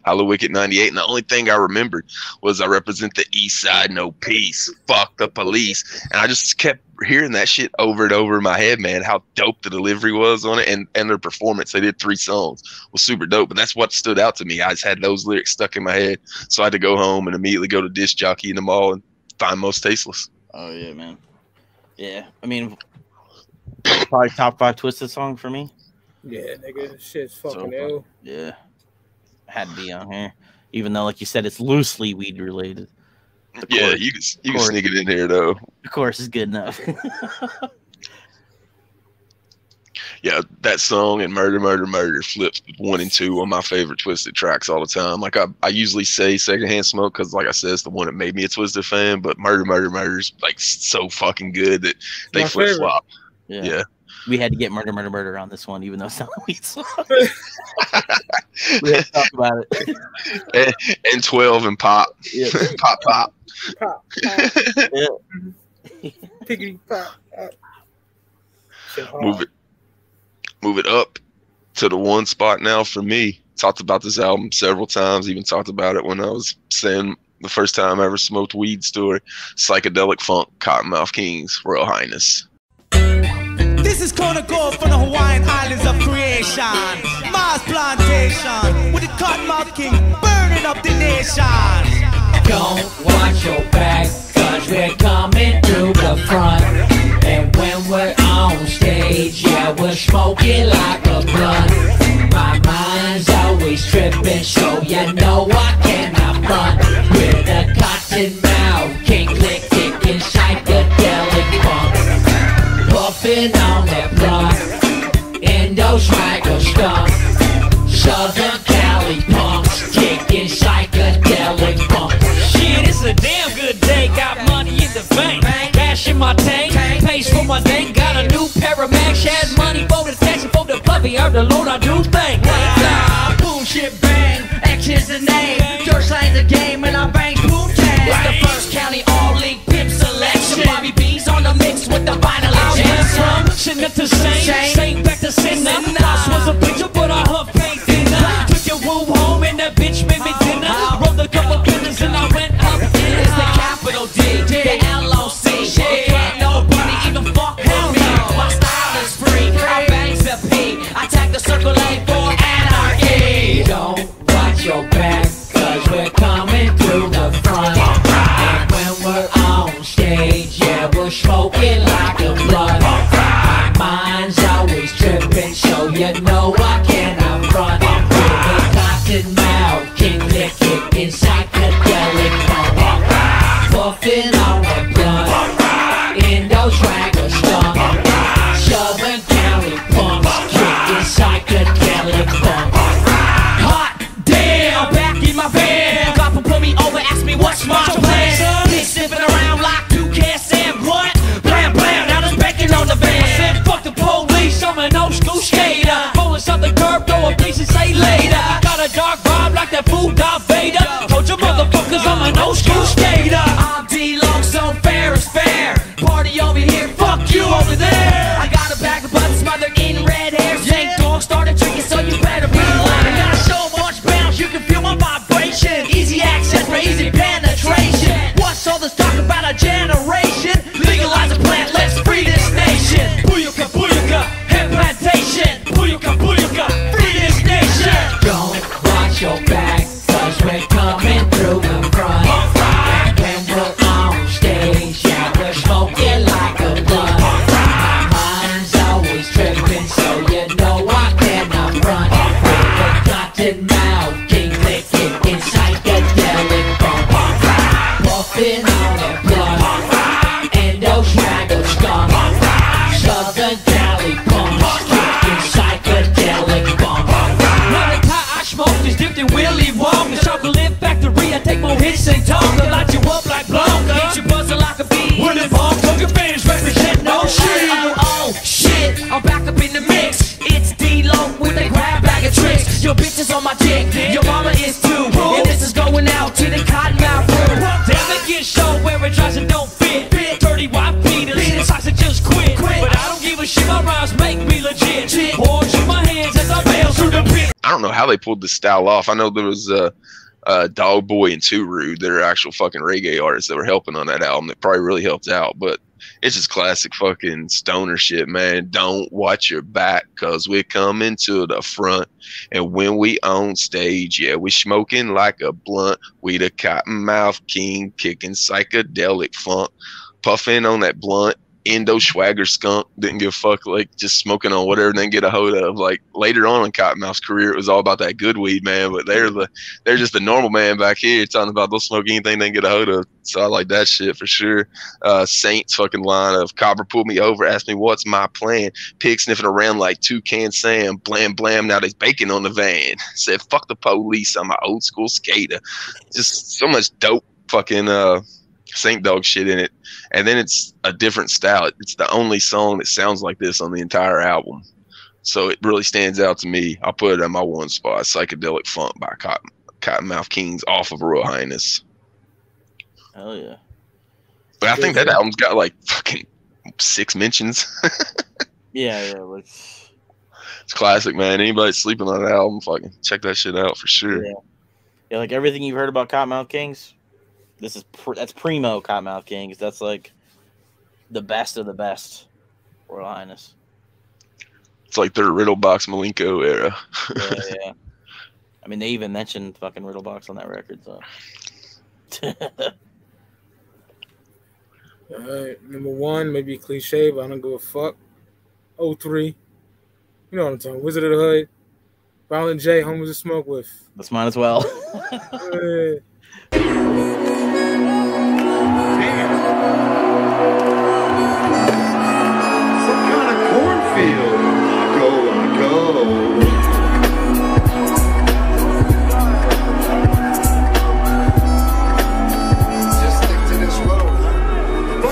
Hollowick at 98, and the only thing I remembered was I represent the East Side, no peace, fuck the police, and I just kept hearing that shit over and over in my head, man. How dope the delivery was on it, and their performance. They did 3 songs, was super dope, but that's what stood out to me. I just had those lyrics stuck in my head, so I had to go home and immediately go to Disc Jockey in the mall and find Most Tasteless. Oh yeah, man. Yeah, I mean, probably top 5 Twisted song for me. Yeah, nigga, shit's fucking ill. Yeah, had to be on here, even though, like you said, it's loosely weed related. Yeah, you can sneak it in here though. Of course, it's good enough. Yeah, that song and Murder flips 1 and 2 on my favorite Twisted tracks all the time. Like I usually say Secondhand Smoke because, like I said, it's the one that made me a Twisted fan. But Murder is like so fucking good that they flip flop. Yeah, we had to get Murder on this one, even though it's not a weed song. We had to talk about it. And 12 and Pop. Yeah. Pop. Yeah. Piggity pop. Move it up to the one spot now for me. Talked about this album several times, even talked about it when I was saying the first time I ever smoked weed story. Psychedelic Funk, Cottonmouth Kings, Royal Highness. This is Kona Gold from the Hawaiian Islands of creation. Mars Plantation with the Cottonmouth King burning up the nation. Don't watch your back, cause we're coming through the front. And when we're on stage, yeah, we're smoking like a blunt. My mind's always tripping, so you know I cannot front. With a cotton mouth, king click, kicking psychedelic funk. Puffing on that blunt, Indo swagger skunk. Southern Cali punks, kicking psychedelic funk. Shit, it's a damn good day, got money in the bank. Cash in my tank, pays for my dank. Got a new pair of Max, had money for the tax and for the puppy. Heard the Lord I do think. Boom, shit, bang, X is the name. Dirt slay's the game and I bang boom tang. It's the first county all-league pimp selection. Bobby B's on the mix with the vinyl injection. Shit not the same back to sin. Lost was a picture, but I huff paint dinner. Took your woo home and that bitch made me dinner. Rolled a couple business and I went up. It's the capital D, the LOC. Can't nobody even fuck with me. My style is free, I bangs the P. I tag the circle A for anarchy. Don't watch your back, cause we're coming through the front. And when we're on stage, yeah, we're smoking like a blunt. My mind's always tripping, so you know I cannot front. With a cotton mouth, king lick kicking psychedelic funk. Puffing on the blunt, Indo swagger skunk. Southern Cali punks, kicking psychedelic funk. Hot damn, back in my van. Papa put me over, asked me what's my plan. Been sniffing around like 2 cans and what? Blam blam, now there's bacon on the van. I said fuck the police, I'm an old school skater. Rolling something curb, throw a piece and say later. Got a dark vibe like that fool Darth Vader. Told you motherfuckers I'm an old school skater. I'm D-Long, so fair is fair. Party over here, fuck you over there. I got a bag of buttons smothered in red hair. St. Dog started drinking, so you better be lying. I got so much bounce, you can feel my vibration. Easy access for easy penetration. What's all this talk about a generation? Legalize a plant, let's free this nation. Booyaka, booyaka, hemp plantation. Booyaka, booyaka, free this nation. Don't watch your back, cause we're coming through the front. And when we're on stage, yeah, we're smoking like a blunt. My mind's always tripping, so you know I cannot front. With a cotton mouth, king lick kicking psychedelic funk. know how they pulled this style off. I know there was Dog Boy and Turu that are actual fucking reggae artists that were helping on that album that probably really helped out, but it's just classic fucking stoner shit, man. Don't watch your back, cause we're coming to the front, and when we on stage, yeah, we smoking like a blunt. We the Cottonmouth King, kicking psychedelic funk, puffing on that blunt. Indo swagger skunk, didn't give a fuck, like just smoking on whatever they can get a hold of. Like later on in Cottonmouth's career, it was all about that good weed, man. But they're just the normal man back here talking about they'll smoke anything they can get a hold of. So I like that shit for sure. Saints fucking line of Cobra pulled me over, asked me what's my plan. Pig sniffing around like Toucan Sam. Blam blam, now there's bacon on the van. Said fuck the police, I'm an old school skater. Just so much dope fucking Saint Dog shit in it. And then it's a different style. It's the only song that sounds like this on the entire album. So it really stands out to me. I'll put it at my one spot. Psychedelic Funk by Cottonmouth Kings off of Royal Highness. Hell yeah. But I think that album's got like fucking 6 mentions. Yeah. It's classic, man. Anybody sleeping on that album, fucking check that shit out for sure. Yeah, like everything you've heard about Cottonmouth Kings, that's primo Cottonmouth Kings. That's like the best of the best, Royal Highness. It's like their Riddlebox Malenko era. Yeah. I mean, they even mentioned fucking Riddlebox on that record, so. Alright, number 1, maybe cliche, but I don't give a fuck. 03. You know what I'm talking. Wizard of the Hood. Violent J, Homies to Smoke With. That's mine as well. Some kind of cornfield. I go. Just stick to this road.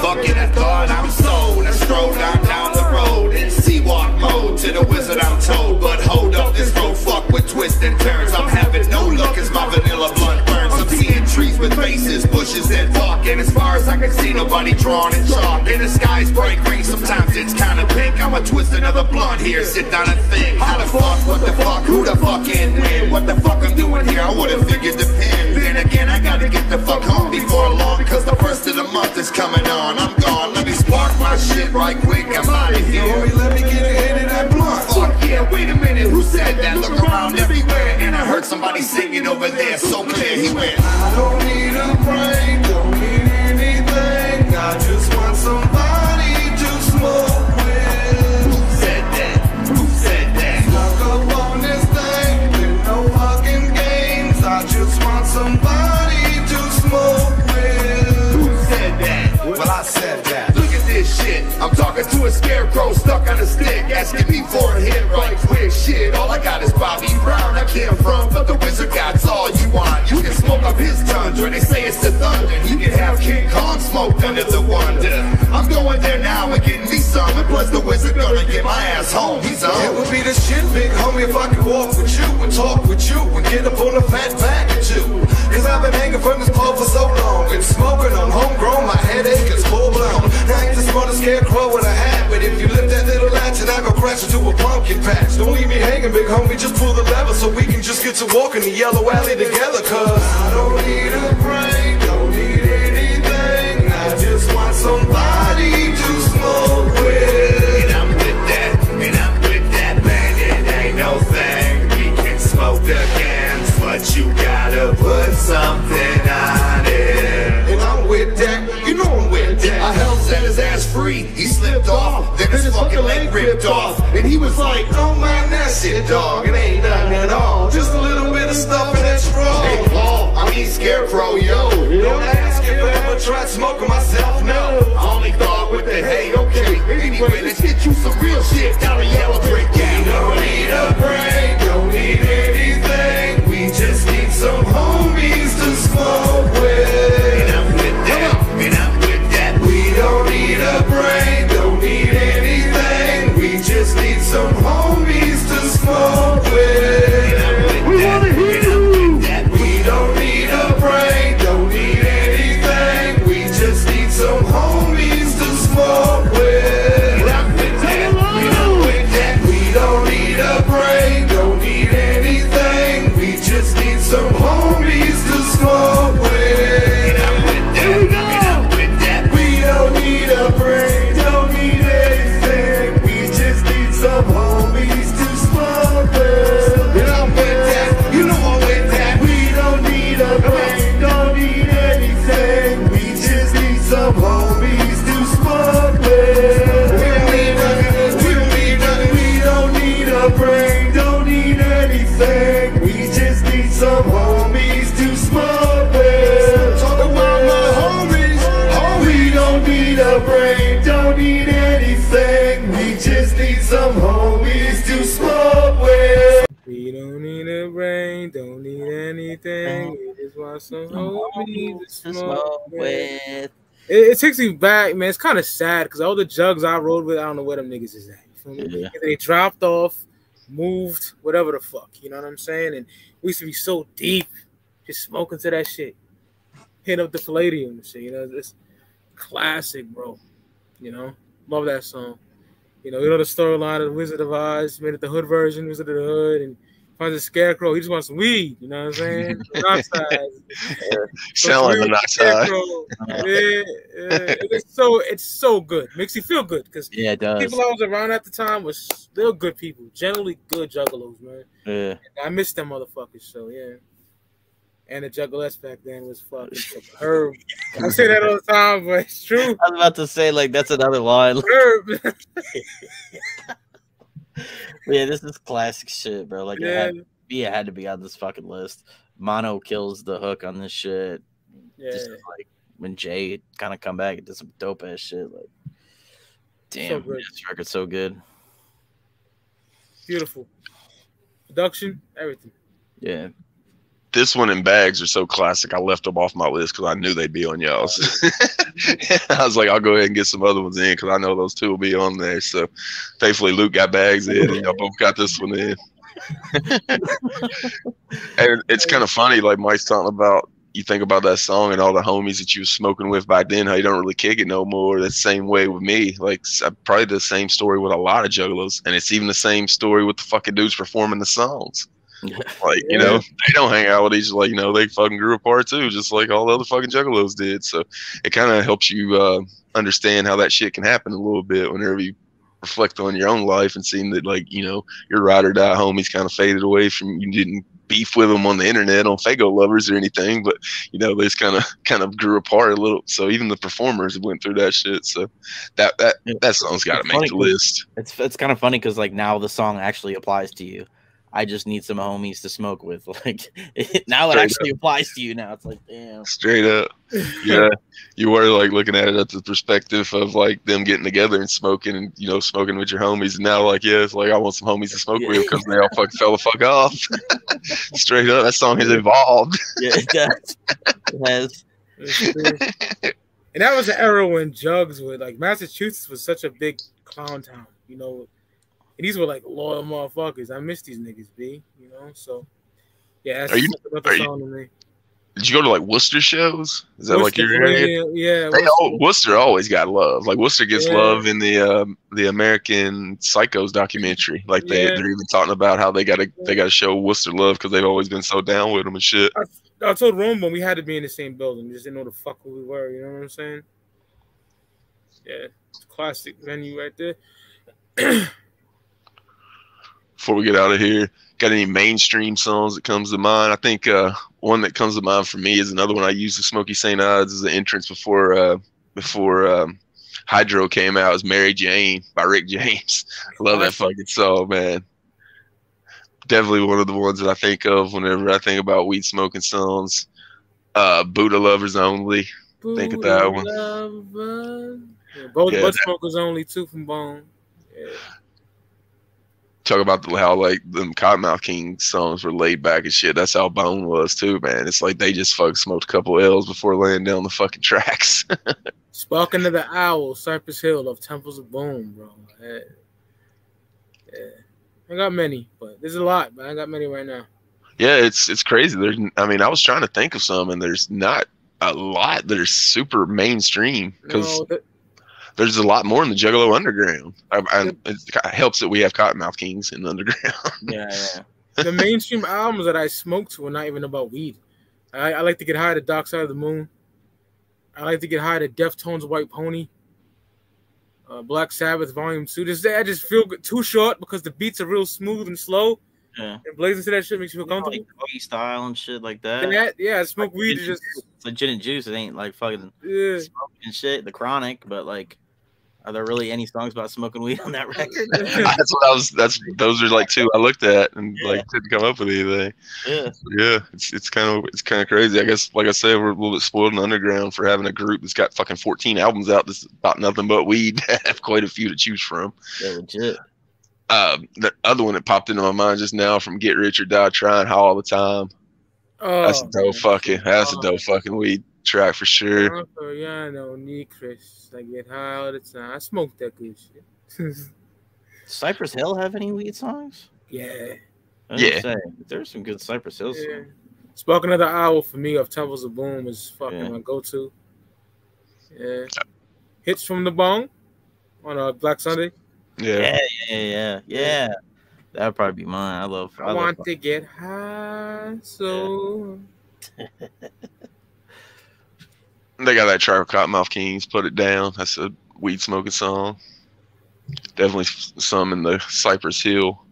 Fucking I thought I'm sold. I strolled down the road in C-walk mode to the wizard I'm told. But hold up, this road fuck with twists and turns. I'm having no luck as my vanilla blunt burns. I'm seeing trees with faces, bushes and bark. And as far as I can see, nobody drawn in chalk. And the sky's bright green, sometimes it's kinda pink. I'ma twist another blunt here, sit down and think. How the fuck, what the fuck, who the fuck and when? What the fuck I'm doing here, I would've figured the pin. Then again, I gotta get the fuck home before long, cause the first of the month is coming on. I'm gone, let me spark my shit right quick, I'm out of here. Homie, let me get a hit of that blunt. Fuck yeah, wait a minute, who said that? Look around everywhere, and I heard somebody singing over there so clear. He went, I don't need a break, don't need anything, I just want somebody to smoke with. Who said that? Who said that? Stuck up on this thing with no fucking games, I just want somebody to smoke with. Who said that? Well, I said that. Look at this shit, I'm talking to a scarecrow stuck on a stick, asking me for a hit right quick. Shit, all I got is Bobby Brown, I can't front, but the wizard got's all you want. You can smoke up his tundra, they say it's the thunder. He can have King Kong smoked under the wonder. I'm going there now and getting me some, and plus the wizard gonna get my ass home. He's on. It would be the shit, big homie, if I could walk with you and talk with you and get up on a fat bag at you. Cause I've been hanging from this pole for so long, been smoking on homegrown, my headache is full blown. Now I ain't the smartest scarecrow with a hat, but if you lift that little latch and I go crash into a pumpkin patch. Don't leave me hanging, big homie, just pull the lever so we can just get to walking the yellow alley together. Cause I don't need a break, don't need anything, I just want somebody to smoke with. And I'm with that, man, it ain't no thing. We can smoke the cans, but you gotta put something on it. And I'm with that, you know I'm with that. I held set his ass free, he slipped off, then his fucking leg ripped off. And he was like, don't mind that shit, dog, it ain't nothing at all, just a little bit of stuff in that straw. Hey Paul, I mean Scarecrow, yo, don't ask if I ever tried smoking myself, no. I only thought with the hey, okay. Anyway, let's get you some real shit down the yellow brick. We don't need a break, don't need anything, we just need some homies to smoke with. And I'm with that, we don't need a break, don't need anything, we just need some homies to smoke with. And I'm with that, we don't need a break, don't got some homies to smoke with. It takes me back, man. It's kind of sad because all the jugs I rode with, I don't know where them niggas is at. You feel me? Yeah. They dropped off, moved, whatever the fuck. You know what I'm saying? And we used to be so deep, just smoking to that shit. Hit up the Palladium and shit. You know, it's classic, bro. You know, love that song. You know the storyline of the Wizard of Oz, made it the hood version, Wizard of the Hood, and finds a scarecrow. He just wants some weed. You know what I'm saying? Sound like the knock side. It's so good. Makes you feel good because it does. People I was around at the time was still good people, generally good juggalos, man. Yeah. And I miss them motherfuckers. So yeah. And the Juggaless back then was fucking Herb. I say that all the time, but it's true. I was about to say, like, that's another line. Herb. Yeah, this is classic shit, bro. Like, Yeah. it had to be on this fucking list. Mono kills the hook on this shit. Yeah. Just like when Jay kind of come back and did some dope ass shit. Like, damn, good. this record's so good. Beautiful. Production, everything. Yeah. This one and Bags are so classic. I left them off my list because I knew they'd be on y'all's. I was like, I'll go ahead and get some other ones in because I know those two will be on there. So thankfully, Luke got Bags in, and y'all both got this one in. And it's kind of funny, like Mike's talking about. You think about that song and all the homies that you was smoking with back then, how you don't really kick it no more. The same way with me. Like, probably the same story with a lot of juggalos, and it's even the same story with the fucking dudes performing the songs. Like, you know, they don't hang out with each other. Like, you know, they fucking grew apart too, just like all the other fucking juggalos did. So it kind of helps you understand how that shit can happen a little bit whenever you reflect on your own life and seeing that, like, you know, your ride or die homies kind of faded away from you. Didn't beef with them on the internet on Fago Lovers or anything, but you know, they just kind of grew apart a little. So even the performers went through that shit. So that song's got to make the list. It's kind of funny because like now the song actually applies to you. I just need some homies to smoke with. Like now it actually applies to you. Now it's like, damn. Straight up. Yeah. You were like looking at it at the perspective of like them getting together and smoking and, you know, smoking with your homies. And now like, yeah, it's like I want some homies to smoke with because they all fucking fell the fuck off. Straight up. That song has evolved. Yeah, it does. It has. And that was the era when jugs were like Massachusetts was such a big clown town, you know. And these were like loyal motherfuckers. I miss these niggas, B. You know, so yeah. That's song to me. Did you go to like Worcester shows? Is that like your area? Yeah. Worcester always got love. Like Worcester gets love in the American Psychos documentary. Like they're even talking about how they gotta show Worcester love because they've always been so down with them and shit. I told Rome when we had to be in the same building. We just didn't know the fuck who we were. You know what I'm saying? Yeah, it's a classic venue right there. Before we get out of here, got any mainstream songs that comes to mind? I think one that comes to mind for me is another one I used, the Smokey St. Ides as an entrance before Hydro came out, is Mary Jane by Rick James. I love that fucking song, man. Definitely one of the ones that I think of whenever I think about weed smoking songs. Buddha Lovers Only. Think of that one. Both Smokers Only, too, from Bone. Yeah. Talk about how like them Cottonmouth King songs were laid back and shit. That's how Bone was too, man. It's like they just fucking smoked a couple L's before laying down the fucking tracks. Sparking to the Owl, Cypress Hill of Temples of Boom, bro. Yeah. I got many, but there's a lot, but I got many right now. Yeah, it's crazy. I was trying to think of some, and there's not a lot that are super mainstream because there's a lot more in the Juggalo underground. It helps that we have Cottonmouth Kings in the underground. Yeah. The mainstream albums that I smoke to are not even about weed. I like to get high to Dark Side of the Moon. I like to get high to Deftones' White Pony. Black Sabbath Volume 2. I just feel good. Too short because the beats are real smooth and slow. Yeah. And blazing to that shit makes you feel comfortable. Like doggy style and shit like that. Yeah, smoke weed is just... It's like gin and juice. It ain't like fucking smoking and shit. The Chronic, but like... Are there really any songs about smoking weed on that record? Those are like two I looked at and like couldn't come up with anything. Yeah. It's kind of crazy. I guess, like I said, we're a little bit spoiled in the underground for having a group that's got fucking 14 albums out that's about nothing but weed. Have quite a few to choose from. Yeah, legit. The other one that popped into my mind just now from Get Rich or Die Trying, How All the Time. That's a dope fucking weed track for sure. Yeah, no need Chris. I get high all the time. I smoke that good shit. Cypress Hill have any weed songs? Yeah. There's some good Cypress Hill songs. Spoke another hour for me of Temples of Boom is fucking my go-to. Yeah. Hits from the Bone on a Black Sunday. Yeah. That'd probably be mine. I want to get high, so. They got that track Cottonmouth Kings, Put It Down. That's a weed smoking song. Definitely some in the Cypress Hill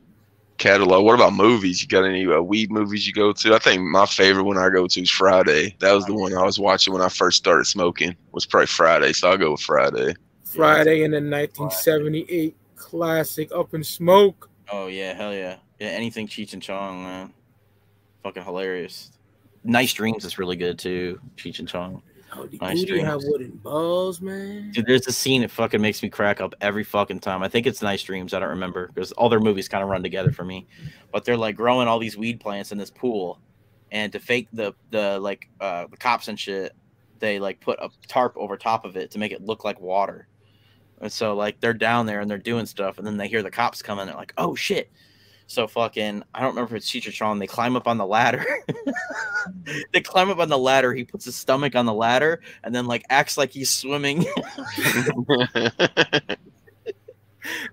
catalog. What about movies? You got any weed movies you go to? I think my favorite one I go to is Friday. That was the one I was watching when I first started smoking. Was probably Friday, so I'll go with Friday. Friday in the 1978 classic Up in Smoke. Oh yeah, hell yeah. Yeah, anything Cheech and Chong, man. Fucking hilarious. Nice Dreams is really good too. Cheech and Chong. Oh, nice Dreams. Have wooden balls, man. Dude, there's a scene that fucking makes me crack up every fucking time. I think it's Nice Dreams. I don't remember because all their movies kind of run together for me. But they're like growing all these weed plants in this pool, and to fake the cops and shit, they like put a tarp over top of it to make it look like water. And so like they're down there and they're doing stuff, and then they hear the cops coming. And they're like, "Oh shit!" So fucking, I don't remember if it's Cheech or Chong. They climb up on the ladder. They climb up on the ladder. He puts his stomach on the ladder and then like acts like he's swimming.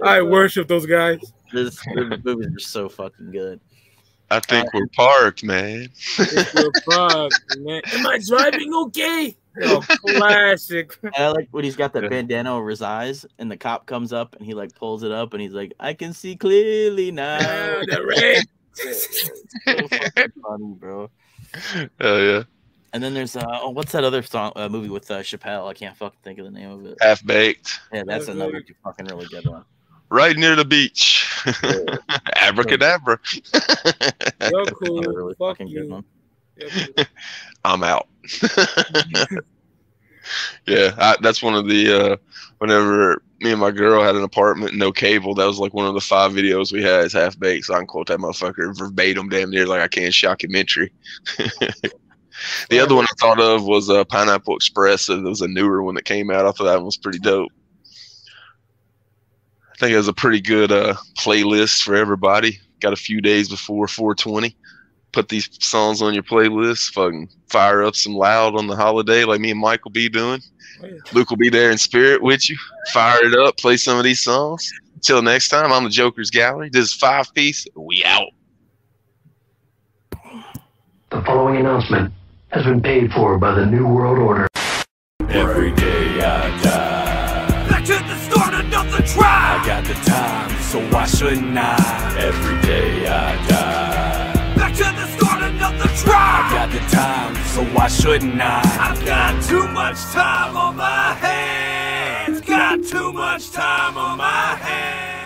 I worship those guys. This movies are so fucking good. I think we're parked, man. We're parked, man. Am I driving okay? Oh, classic. I like when he's got that bandana over his eyes, and the cop comes up, and he like pulls it up, and he's like, "I can see clearly now." The red. So fucking funny, bro. Oh yeah. And then there's what's that other song movie with Chappelle? I can't fucking think of the name of it. Half Baked. Yeah, that's another fucking really good one. Right near the beach. Abracadabra. You're cool. Really fucking good one. I'm out. Yeah, that's one of the whenever me and my girl had an apartment, no cable, that was like one of the 5 videos we had is Half Baked, so I can quote that motherfucker verbatim damn near like I can Shockumentary. The other one I thought of was Pineapple Express. It was a newer one that came out. I thought that one was pretty dope. I think it was a pretty good playlist for everybody. Got a few days before 420. Put these songs on your playlist. Fucking fire up some loud on the holiday like me and Mike will be doing. Luke will be there in spirit with you. Fire it up. Play some of these songs. Until next time, I'm the Jokerz Gallery. This is 5-piece. We out. The following announcement has been paid for by the New World Order. Every day I die. Back to the start, another try. I got the time, so why shouldn't I? Every day I die. Back to the start, another try. I got the time, so why shouldn't I? I've got too much time on my hands. Got too much time on my hands.